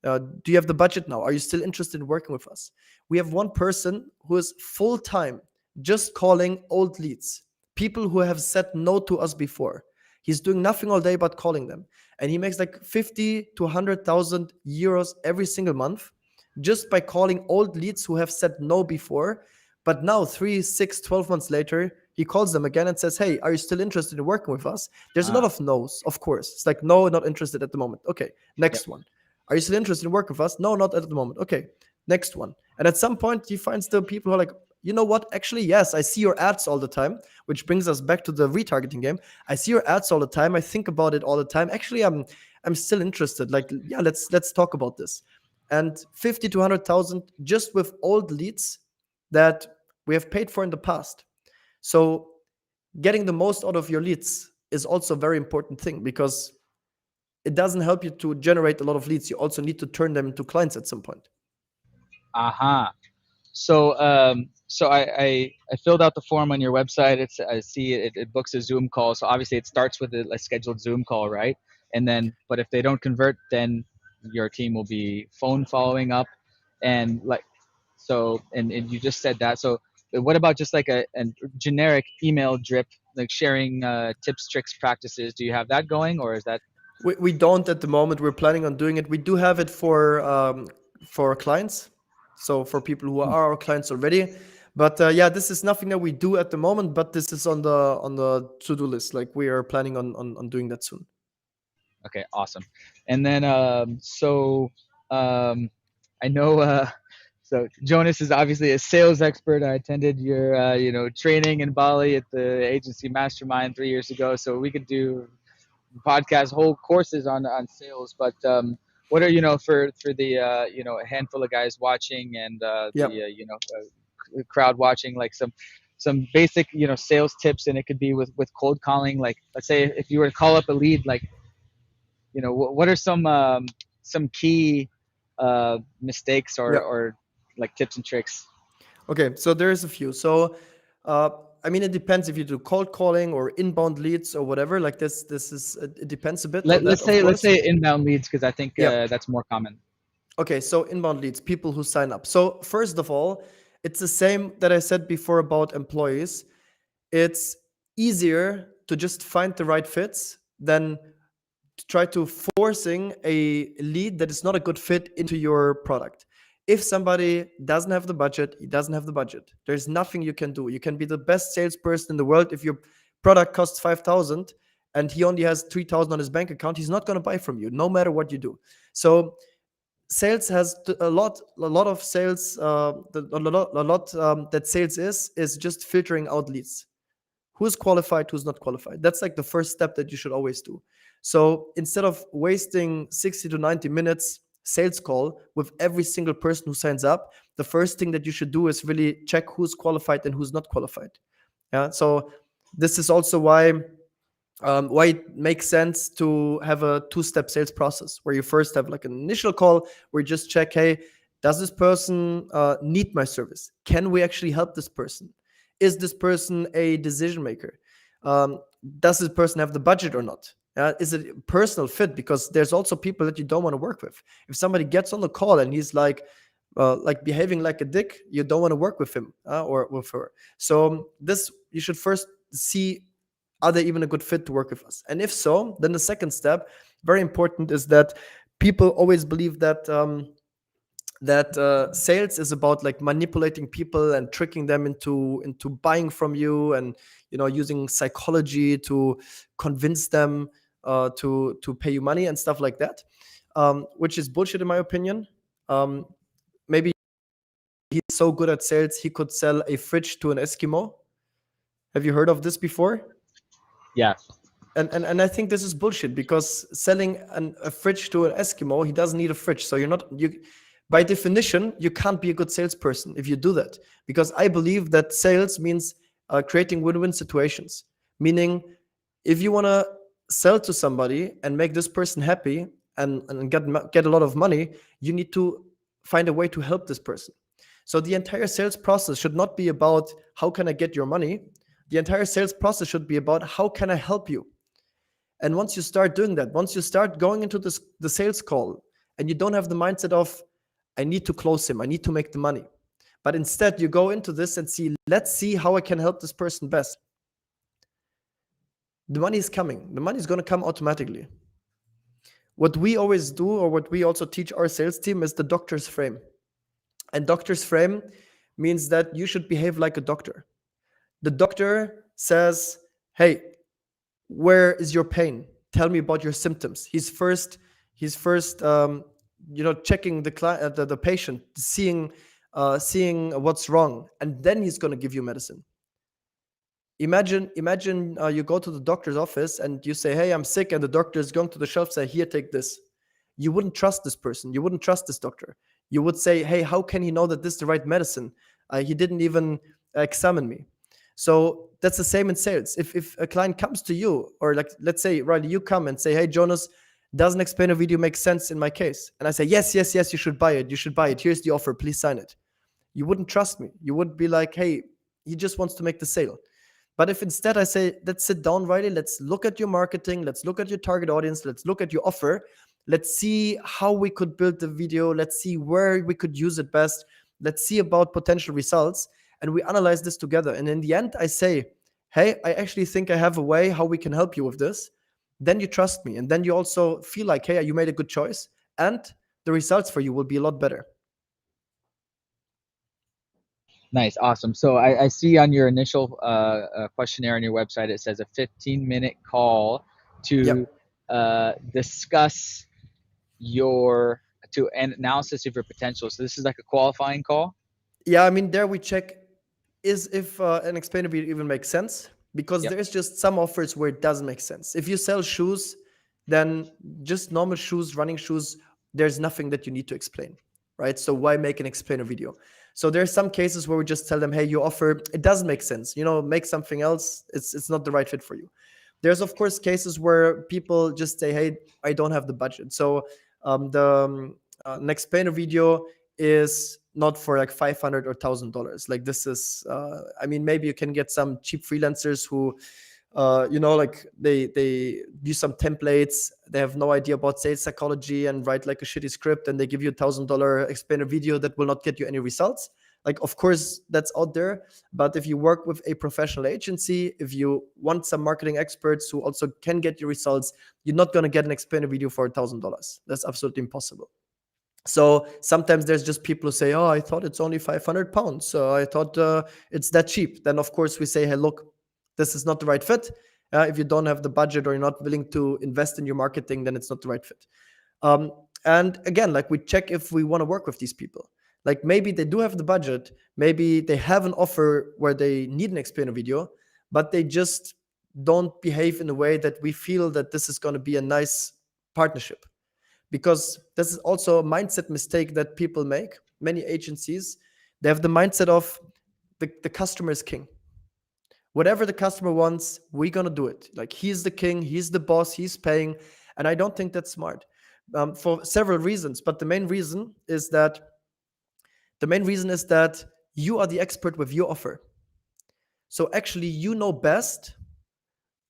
Do you have the budget now? Are you still interested in working with us? We have one person who is full time just calling old leads, people who have said no to us before. He's doing nothing all day but calling them. And he makes like 50 to 100,000 euros every single month just by calling old leads who have said no before, But now, 3, 6, 12 months later, he calls them again and says, "Hey, are you still interested in working with us?" There's a lot Ah, of no's, of course. It's like, "No, not interested at the moment." Okay, yep. next one. "Are you still interested in working with us?" "No, not at the moment." Okay, next one. And at some point, he finds the people who are like, "You know what? Actually, yes, I see your ads all the time," which brings us back to the retargeting game. "I see your ads all the time. I think about it all the time. Actually, I'm still interested. Like, yeah, let's talk about this." And 50 to 100,000 just with old leads that we have paid for in the past. So getting the most out of your leads is also a very important thing, because it doesn't help you to generate a lot of leads. You also need to turn them into clients at some point. Aha. So I filled out the form on your website. I see it books a Zoom call. So obviously it starts with a scheduled Zoom call, right? And then, but if they don't convert, then your team will be phone following up, and like so. And you just said that. So what about just like a generic email drip, like sharing tips, tricks, practices? Do you have that going, or is that We don't at the moment. We're planning on doing it. We do have it for our clients, so for people who are our clients already. But yeah, this is nothing that we do at the moment. But this is on the to do list. Like, we are planning on doing that soon. okay? Awesome. And then um, I know. So Jonas is obviously a sales expert. I attended your training in Bali at the agency mastermind 3 years ago. So we could do podcast whole courses on sales. But what are for the a handful of guys watching and Yeah, crowd watching, like some basic sales tips, and it could be with cold calling. Like let's say if you were to call up a lead, like what are some key mistakes yeah. or like tips and tricks? Okay, so there's a few. So, uh, I mean, it depends if you do cold calling or inbound leads or whatever. Like this, this is it depends a bit on that, Let's of say course. inbound leads, because I think Yeah. that's more common. Okay, so inbound leads, people who sign up. So first of all, it's the same that I said before about employees. It's easier to just find the right fits than to try to forcing a lead that is not a good fit into your product. If somebody doesn't have the budget, he doesn't have the budget. There's nothing you can do. You can be the best salesperson in the world. If your product costs 5,000 and he only has 3,000 on his bank account, he's not going to buy from you, no matter what you do. So sales has a lot of sales. A lot that sales is just filtering out leads. Who's qualified, who's not qualified. That's like the first step that you should always do. So instead of wasting 60 to 90 minutes sales call with every single person who signs up, the first thing that you should do is really check who's qualified and who's not qualified. Yeah. So this is also why it makes sense to have a two-step sales process where you first have like an initial call where you just check, hey, does this person need my service? Can we actually help this person? Is this person a decision maker? um, does this person have the budget or not? Is it a personal fit? Because there's also people that you don't want to work with. If somebody gets on the call and he's like behaving like a dick, you don't want to work with him or with her. So this, you should first see, are they even a good fit to work with us? And if so, then the second step, very important, is that people always believe that sales is about like manipulating people and tricking them into buying from you, and using psychology to convince them to pay you money and stuff like that, which is bullshit in my opinion. Maybe he's so good at sales he could sell a fridge to an Eskimo. Have you heard of this before? Yeah. And I think this is bullshit, because selling a fridge to an Eskimo, he doesn't need a fridge. So you're not you by definition, you can't be a good salesperson if you do that. Because I believe that sales means creating win-win situations. Meaning, if you want to sell to somebody and make this person happy and get a lot of money, you need to find a way to help this person. So the entire sales process should not be about how can I get your money. The entire sales process should be about how can I help you. And once you start doing that, once you start going into the sales call, and you don't have the mindset of, I need to close him, I need to make the money. But instead, you go into this and see, let's see how I can help this person best. The money is coming. The money is going to come automatically. What we always do, or what we also teach our sales team, is the doctor's frame. And doctor's frame means that you should behave like a doctor. The doctor says, "Hey, where is your pain? Tell me about your symptoms." He's first checking the patient, seeing what's wrong, and then he's going to give you medicine. Imagine you go to the doctor's office and you say, "Hey, I'm sick," and the doctor is going to the shelf, say, "Here, take this." You wouldn't trust this person. You wouldn't trust this doctor. You would say, "Hey, how can he know that this is the right medicine? He didn't even examine me." So that's the same in sales. If a client comes to you, or like let's say, Riley, you come and say, "Hey, Jonas, doesn't explain a video make sense in my case?" And I say, "Yes, yes, yes, you should buy it. You should buy it. Here's the offer. Please sign it." You wouldn't trust me. You would be like, "Hey, he just wants to make the sale." But if instead I say, "Let's sit down, Riley, let's look at your marketing, let's look at your target audience, let's look at your offer, let's see how we could build the video, let's see where we could use it best, let's see about potential results," and we analyze this together. And in the end, I say, "Hey, I actually think I have a way how we can help you with this." Then you trust me. And then you also feel like, "Hey, you made a good choice." And the results for you will be a lot better. Nice, awesome. So I see on your initial questionnaire on your website, it says a 15-minute call to Yep. discuss your to an analysis of your potential. So this is like a qualifying call. Yeah, I mean, there we check is if an explainer video even makes sense, because Yep. there's just some offers where it doesn't make sense. If you sell shoes, then just normal shoes, running shoes, there's nothing that you need to explain, right? So why make an explainer video? So there's some cases where we just tell them, "Hey, your offer, it doesn't make sense, make something else, it's not the right fit for you." There's of course cases where people just say, "Hey, I don't have the budget." So the an explainer video is not for like 500 or $1,000. Like this is, I mean, maybe you can get some cheap freelancers who, like they do some templates. They have no idea about sales psychology and write like a shitty script, and they give you $1,000 explainer video that will not get you any results. Like, of course, that's out there. But if you work with a professional agency, if you want some marketing experts who also can get you results, you're not going to get an explainer video for $1,000. That's absolutely impossible. So sometimes there's just people who say, "Oh, I thought it's only 500 pounds. So I thought it's that cheap." Then, of course, we say, "Hey, look, this is not the right fit. If you don't have the budget or you're not willing to invest in your marketing, then it's not the right fit." Um, and again, like we check if we want to work with these people. Like maybe they do have the budget, maybe they have an offer where they need an explainer video, but they just don't behave in a way that we feel that this is going to be a nice partnership. Because this is also a mindset mistake that people make. Many agencies, they have the mindset of the customer is king. Whatever the customer wants, we're gonna do it. Like he's the king, he's the boss, he's paying, and I don't think that's smart, for several reasons. But the main reason is that you are the expert with your offer. So actually, you know best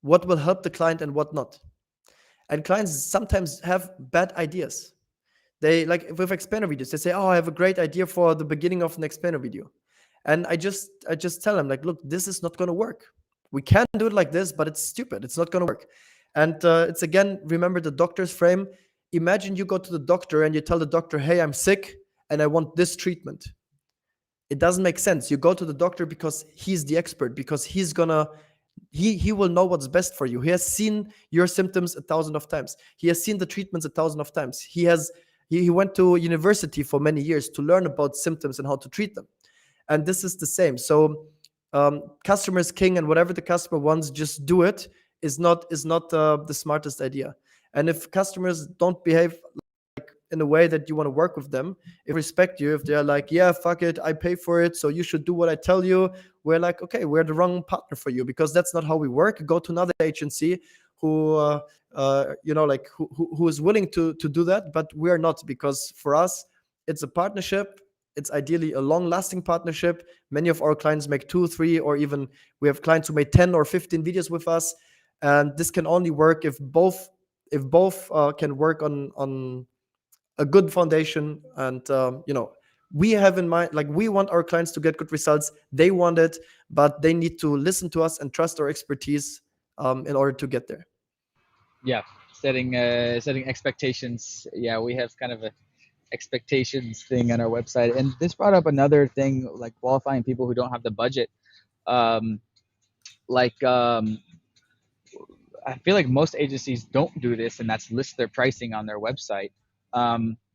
what will help the client and what not. And clients sometimes have bad ideas. They like with explainer videos, they say, "Oh, I have a great idea for the beginning of an explainer video." And I just tell them, like, "Look, this is not going to work. We can do it like this, but it's stupid. It's not going to work." And it's again, remember the doctor's frame. Imagine you go to the doctor and you tell the doctor, "Hey, I'm sick and I want this treatment." It doesn't make sense. You go to the doctor because he's the expert, because he will know what's best for you. He has seen your symptoms a thousand of times. He has seen the treatments a thousand of times. He went to university for many years to learn about symptoms and how to treat them. And this is the same. So customer is king, and whatever the customer wants, just do it. Is not the smartest idea. And if customers don't behave in a way that you want to work with them, if respect you, if they're like, "Yeah, fuck it, I pay for it, so you should do what I tell you," we're like, "Okay, we're the wrong partner for you," because that's not how we work. Go to another agency who who is willing to do that. But we're not, because for us it's a partnership. It's ideally a long lasting partnership. Many of our clients make 2 3, or even we have clients who made 10 or 15 videos with us. And this can only work if both can work on a good foundation. And we have in mind, like, we want our clients to get good results. They want it, but they need to listen to us and trust our expertise in order to get there. Yeah, setting expectations. Yeah, we have kind of a expectations thing on our website. And this brought up another thing, like qualifying people who don't have the budget. Um, like I feel like most agencies don't do this, and that's list their pricing on their website.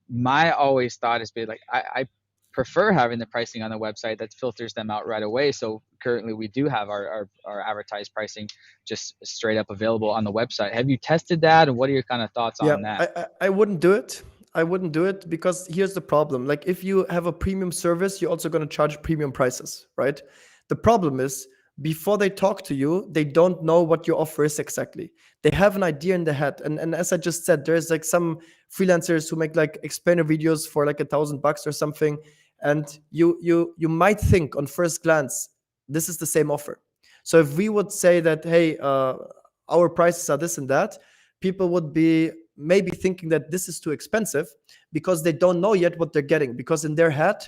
My always thought has been like I prefer having the pricing on the website that filters them out right away. So currently we do have our advertised pricing just straight up available on the website. Have you tested that, and what are your kind of thoughts Yeah, on that? I wouldn't do it. I wouldn't do it because here's the problem. Like if you have a premium service, you're also going to charge premium prices, right? The problem is before they talk to you, they don't know what your offer is exactly. They have an idea in their head. And as I just said, there's like some freelancers who make like explainer videos for like $1,000 or something. And you might think on first glance, this is the same offer. So if we would say that, hey, our prices are this and that, people would be maybe thinking that this is too expensive because they don't know yet what they're getting. Because in their head,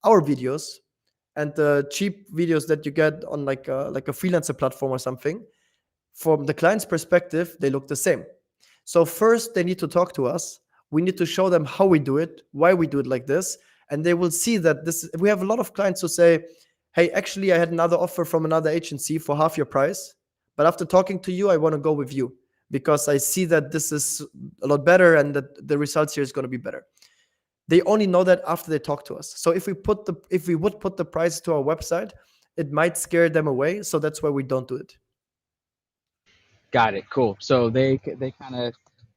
our videos and the cheap videos that you get on like a freelancer platform or something, from the client's perspective, they look the same. So first, they need to talk to us. We need to show them how we do it, why we do it like this, and they will see that this. We have a lot of clients who say, "Hey, actually, I had another offer from another agency for half your price, but after talking to you, I want to go with you because I see that this is a lot better and that the results here is going to be better." They only know that after they talk to us. So if we would put the price to our website, it might scare them away. So that's why we don't do it. Got it. Cool. So they kind of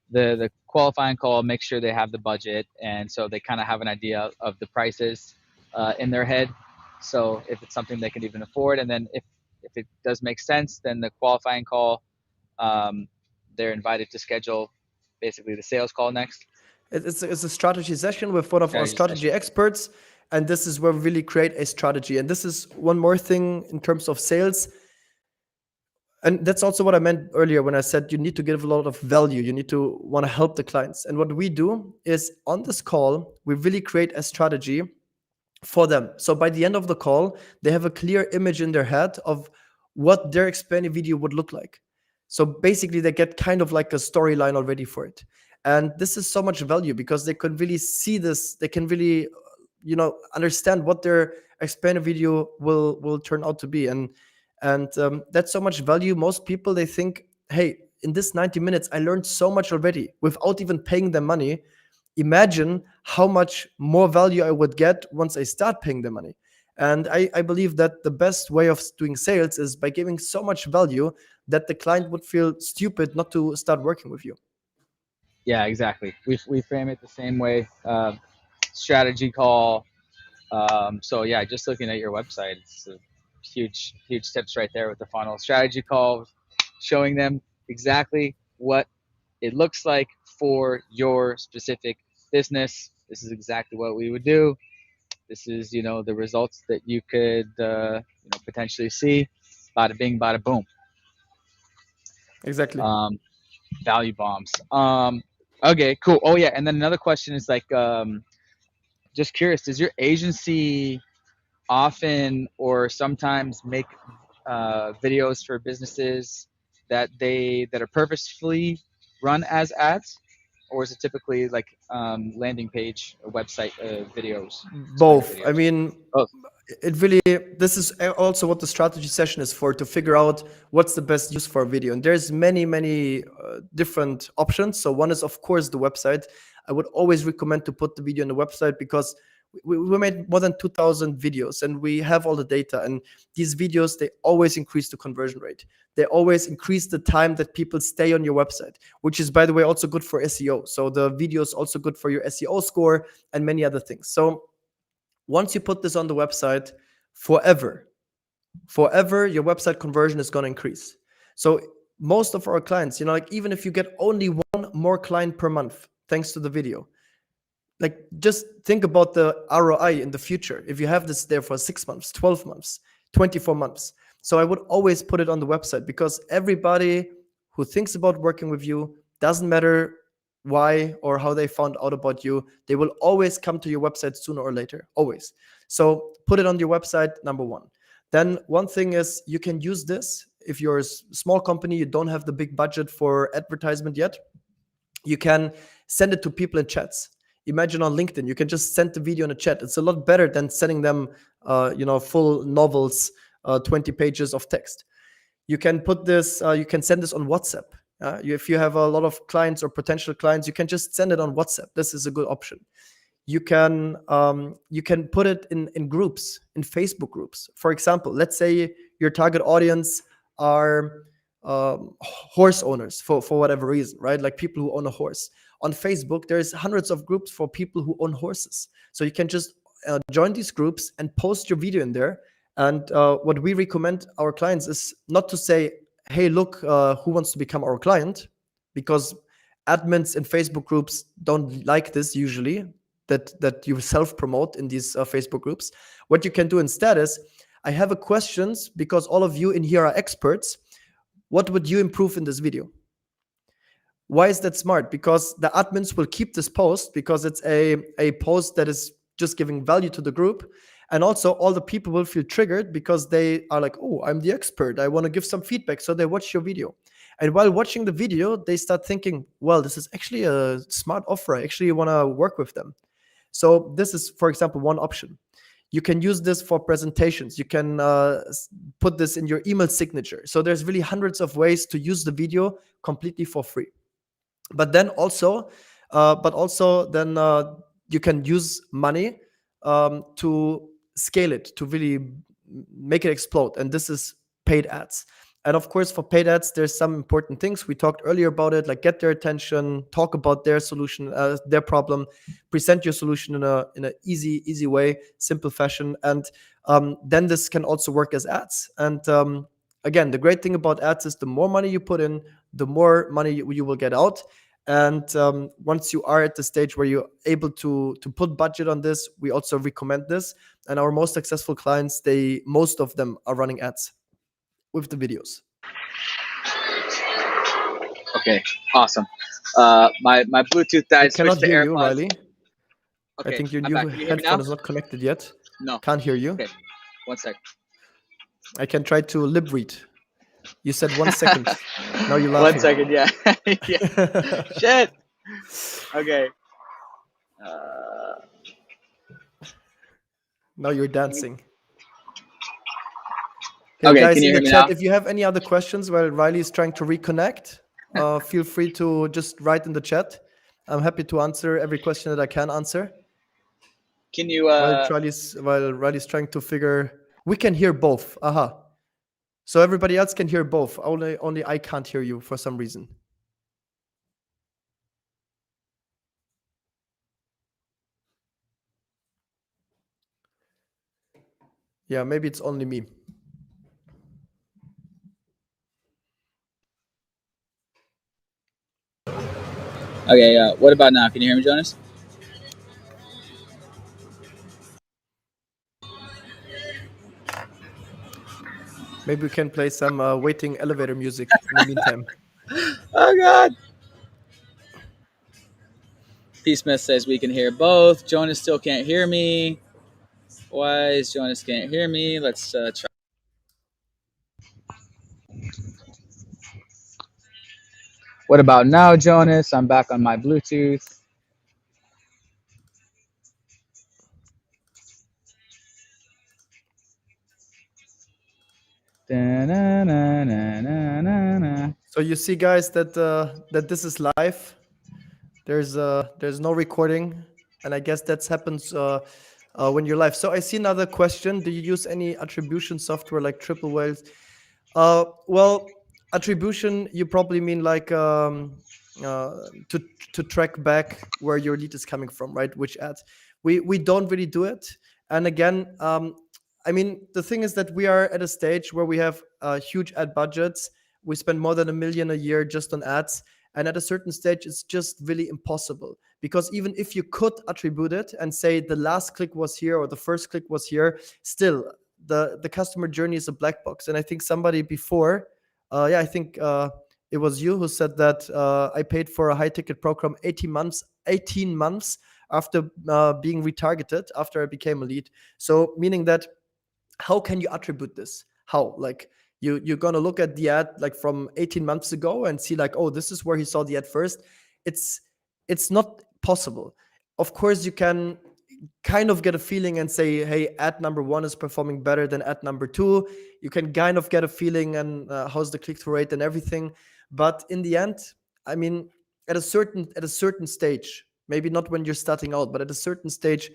the qualifying call make sure they have the budget, and so they kind of have an idea of the prices in their head. So if it's something they can even afford, and then if it does make sense, then the qualifying call, um, they're invited to schedule basically the sales call next It's a strategy session with one of our strategy strategy session. experts. And this is where we really create a strategy. And this is one more thing in terms of sales. And that's also what I meant earlier when I said you need to give a lot of value. You need to want to help the clients. And what we do is on this call, we really create a strategy for them. So by the end of the call, they have a clear image in their head of what their explainer video would look like. So basically, they get kind of like a storyline already for it. And this is so much value because they can really see this. They can really, understand what their explainer video will turn out to be. And that's so much value. Most people they think, hey, in this 90 minutes, I learned so much already without even paying them money. Imagine how much more value I would get once I start paying them money. And I believe that the best way of doing sales is by giving so much value that the client would feel stupid not to start working with you. Yeah, exactly. We frame it the same way. Strategy call. So yeah, just looking at your website, it's a huge tips right there with the funnel strategy call, showing them exactly what it looks like for your specific business. This is exactly what we would do. This is the results that you could potentially see. Bada bing, bada boom. Exactly. Um, Value bombs. Okay, cool. Oh yeah, and then another question is like, just curious, does your agency often or sometimes make videos for businesses that are purposefully run as ads, or is it typically like landing page or website videos, explainer Both. I videos? mean, Both. it really, this is also what the strategy session is for, to figure out what's the best use for a video. And there's many different options. So one is of course the website. I would always recommend to put the video on the website because we made more than 2000 videos and we have all the data, and these videos, they always increase the conversion rate. They always increase the time that people stay on your website, which is by the way also good for SEO. So the video is also good for your SEO score and many other things. So once you put this on the website, forever, forever, your website conversion is going to increase. So most of our clients, like even if you get only one more client per month, thanks to the video, like just think about the ROI in the future. If you have this there for 6 months, 12 months, 24 months. So I would always put it on the website because everybody who thinks about working with you, doesn't matter why or how they found out about you, they will always come to your website sooner or later, always. So put it on your website, number one. Then one thing is you can use this if you're a small company, you don't have the big budget for advertisement yet. You can send it to people in chats. Imagine on LinkedIn, you can just send the video in a chat. It's a lot better than sending them, full novels, 20 pages of text. You can put this, you can send this on WhatsApp. If you have a lot of clients or potential clients, you can just send it on WhatsApp. This is a good option. You can put it in groups, in Facebook groups. For example, let's say your target audience are horse owners, for whatever reason, right? Like people who own a horse. On Facebook, there's hundreds of groups for people who own horses. So you can just join these groups and post your video in there. And what we recommend our clients is not to say, hey, look, who wants to become our client? Because admins in Facebook groups don't like this usually, that you self promote in these Facebook groups. What you can do instead is, I have a questions because all of you in here are experts. What would you improve in this video? Why is that smart? Because the admins will keep this post because it's a post that is just giving value to the group. And also, all the people will feel triggered because they are like, oh, I'm the expert. I want to give some feedback. So they watch your video. And while watching the video, they start thinking, well, this is actually a smart offer. I actually want to work with them. So this is, for example, one option. You can use this for presentations. You can put this in your email signature. So there's really hundreds of ways to use the video completely for free. But then also, then you can use money to scale it, to really make it explode. And this is paid ads. And of course, for paid ads, there's some important things. We talked earlier about it, like get their attention, talk about their solution, their problem, present your solution in a easy way, simple fashion. And then this can also work as ads. And again, the great thing about ads is the more money you put in, the more money you will get out. And once you are at the stage where you're able to put budget on this, we also recommend this. And our most successful clients, most of them are running ads with the videos. Okay, awesome. My Bluetooth I died. cannot Switched to hear you, AirPods. Riley. I Okay, think your I'm new back. Can you hear me now? headphone is not connected yet. No. Can't hear you. Okay, 1 sec. I can try to lip read. You said 1 second. Now you're 1 laughing. second, yeah. Yeah. Shit. Okay. Now you're dancing. Okay, Okay, guys, can you in hear the me chat, now? if you have any other questions while Riley is trying to reconnect, feel free to just write in the chat. I'm happy to answer every question that I can answer. Can you While Riley's trying to figure, we can hear both. Aha. So everybody else can hear both. Only I can't hear you for some reason. Yeah, maybe it's only me. Okay, what about now? Can you hear me, Jonas? Maybe we can play some waiting elevator music in the meantime. Oh God. P Smith says we can hear both. Jonas still can't hear me. Why is Jonas can't hear me? Let's try. What about now, Jonas? I'm back on my Bluetooth. So you see, guys, that this is live. There's no recording, and I guess that happens when you're live. So I see another question. Do you use any attribution software like Triple Whales? Well, attribution, you probably mean like to track back where your lead is coming from, right? Which ads? We don't really do it. And again, I mean, the thing is that we are at a stage where we have huge ad budgets. We spend more than $1 million a year just on ads. And at a certain stage, it's just really impossible, because even if you could attribute it and say the last click was here or the first click was here, still the customer journey is a black box. And I think somebody before, I think it was you who said that I paid for a high ticket program 18 months after being retargeted after I became a lead. So meaning that, how can you attribute this? How? Like you're gonna look at the ad like from 18 months ago and see like, oh, this is where he saw the ad first. It's not possible. Of course, you can kind of get a feeling and say, hey, ad number one is performing better than ad number two. You can kind of get a feeling and how's the click-through rate and everything. But in the end, I mean, at a certain stage, maybe not when you're starting out, but at a certain stage,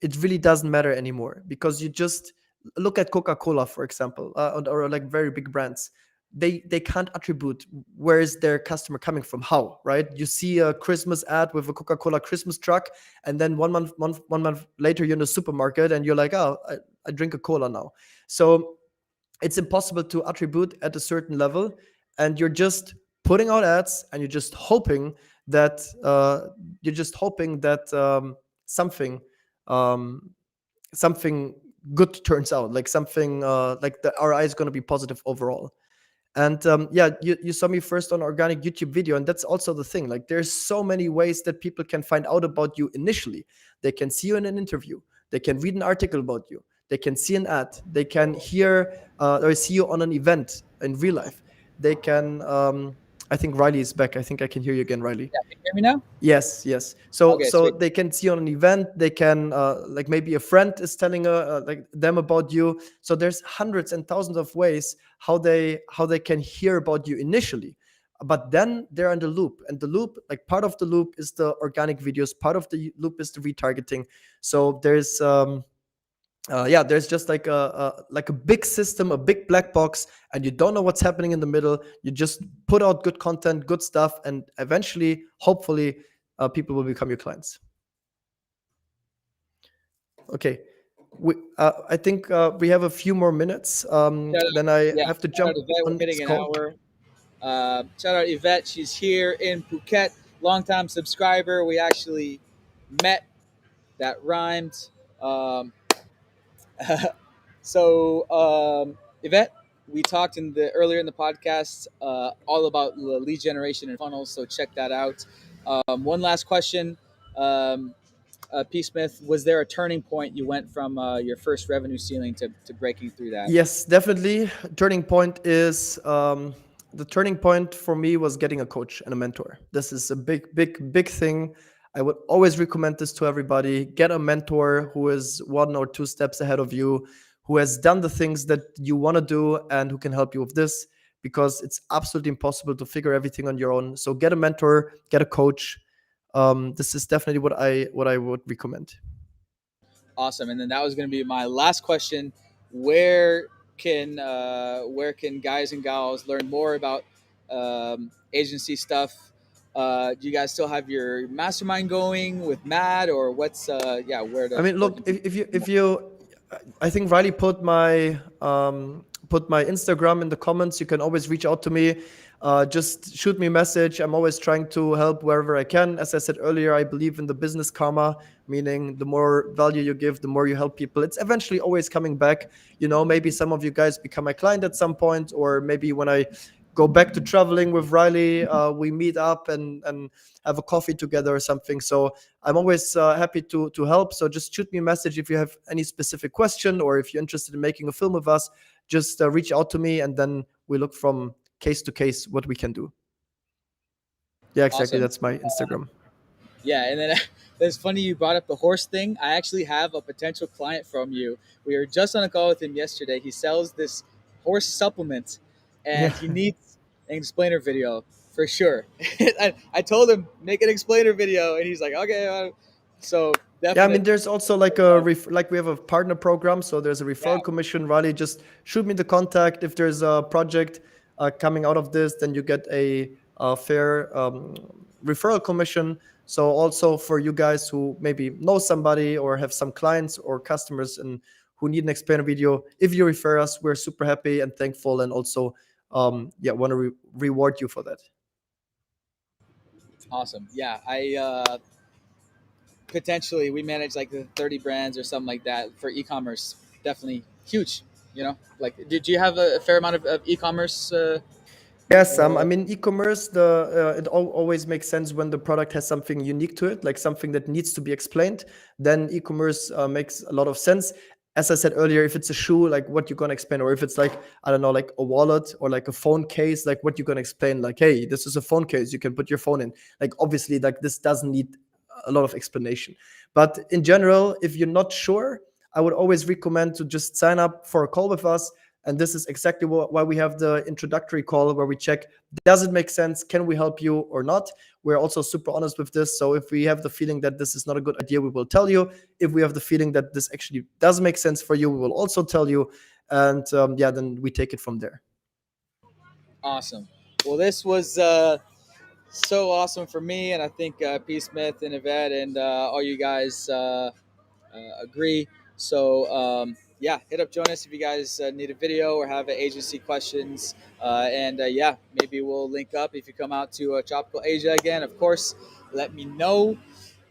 it really doesn't matter anymore, because you just look at Coca-Cola, for example, or like very big brands. They can't attribute where is their customer coming from, how, right? You see a Christmas ad with a Coca-Cola Christmas truck, and then 1 month later you're in the supermarket and you're like, oh, I drink a cola now. So it's impossible to attribute at a certain level, and you're just putting out ads and you're just hoping that something um, something good turns out, like something like the ROI is going to be positive overall. And yeah, you saw me first on organic YouTube video, and that's also the thing. Like, there's so many ways that people can find out about you initially. They can see you in an interview, they can read an article about you, they can see an ad, they can hear or see you on an event in real life. They can I think Riley is back. I think I can hear you again, Riley. Yeah, can you hear me now? Yes, yes. So Okay, so sweet. they can see on an event, they can like maybe a friend is telling like them about you. So there's hundreds and thousands of ways how they can hear about you initially. But then they're in the loop, and the loop, like part of the loop is the organic videos, part of the loop is the retargeting. So there's just like a big system, a big black box, and you don't know what's happening in the middle. You just put out good content, good stuff, and eventually, hopefully, people will become your clients. Okay, I think we have a few more minutes. Shout out, Then I yeah, have to shout out jump Yvette. We're on this hitting an call. hour. Shout out Yvette. She's here in Phuket. Longtime subscriber. We actually met. That rhymed. Um, Yvette, we talked in the earlier in the podcast all about lead generation and funnels. So check that out. One last question. Um, P. Smith, was there a turning point you went from your first revenue ceiling to breaking through that? Yes, definitely. Turning point is the turning point for me was getting a coach and a mentor. This is a big, big, big thing. I would always recommend this to everybody. Get a mentor who is 1 or 2 steps ahead of you, who has done the things that you want to do and who can help you with this, because it's absolutely impossible to figure everything on your own. So get a mentor, get a coach. This is definitely what I would recommend. Awesome. And then that was going to be my last question. Where where can guys and gals learn more about agency stuff? Do you guys still have your mastermind going with Matt, or what's I mean, where look, can people? if you, I think Riley put my Instagram in the comments. You can always reach out to me. Just shoot me a message. I'm always trying to help wherever I can. As I said earlier, I believe in the business karma, meaning the more value you give, the more you help people. It's eventually always coming back. Maybe some of you guys become my client at some point, or maybe when I go back to traveling with Riley, we meet up and have a coffee together or something. So I'm always happy to help. So just shoot me a message if you have any specific question, or if you're interested in making a film with us. Just reach out to me, and then we look from case to case what we can do. Yeah, exactly. Awesome. That's my Instagram. Yeah, and then it's funny you brought up the horse thing. I actually have a potential client from you. We were just on a call with him yesterday. He sells this horse supplement, Yeah. and he needs an explainer video for sure. I told him make an explainer video, and he's like, okay. So Yeah, I mean, definitely, there's also like like we have a partner program, so there's a yeah, referral commission. Riley, just shoot me the contact. If there's a project coming out of this, then you get a fair referral commission. So also for you guys who maybe know somebody or have some clients or customers and who need an explainer video, if you refer us, we're super happy and thankful, and also yeah, want to reward you for that. awesome. Yeah, I potentially we manage like the 30 brands or something like that for e-commerce. Definitely huge. Like, did you have a fair amount of e-commerce? Yes, I Uh, mean, e-commerce, it always makes sense when the product has something unique to it, like something that needs to be explained. Then e-commerce makes a lot of sense. As I said earlier, if it's a shoe, like what you're gonna explain, or if it's like, I don't know, like a wallet or like a phone case, like what you're gonna explain, like, hey, this is a phone case, you can put your phone in. Like, obviously, like this doesn't need a lot of explanation. But in general, if you're not sure, I would always recommend to just sign up for a call with us. And this is exactly why we have the introductory call where we check, does it make sense? Can we help you or not? We're also super honest with this. So if we have the feeling that this is not a good idea, we will tell you. If we have the feeling that this actually does make sense for you, we will also tell you. And yeah, then we take it from there. Awesome. Well, this was so awesome for me, and I think P. Smith and Yvette and all you guys agree. So yeah, hit up Jonas if you guys need a video or have agency questions, and yeah, maybe we'll link up if you come out to Tropical Asia again. Of course, let me know,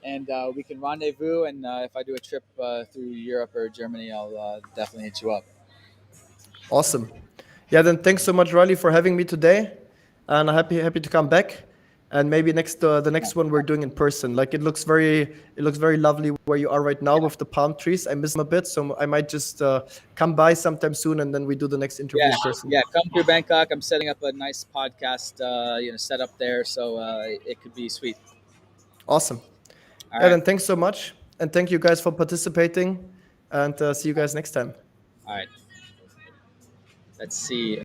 and we can rendezvous. And if I do a trip through Europe or Germany, I'll definitely hit you up. Awesome. Yeah, then thanks so much, Riley, for having me today, and I'm happy to come back. And maybe the next one we're doing in person. Like it looks very lovely where you are right now Yeah, with the palm trees. I miss them a bit, so I might just come by sometime soon, and then we do the next interview yeah, in person. yeah. Come through Bangkok. I'm setting up a nice podcast, set up there, so it could be sweet. Awesome. All Yeah, right, then thanks so much, and thank you guys for participating, and see you guys next time. all right. Let's see.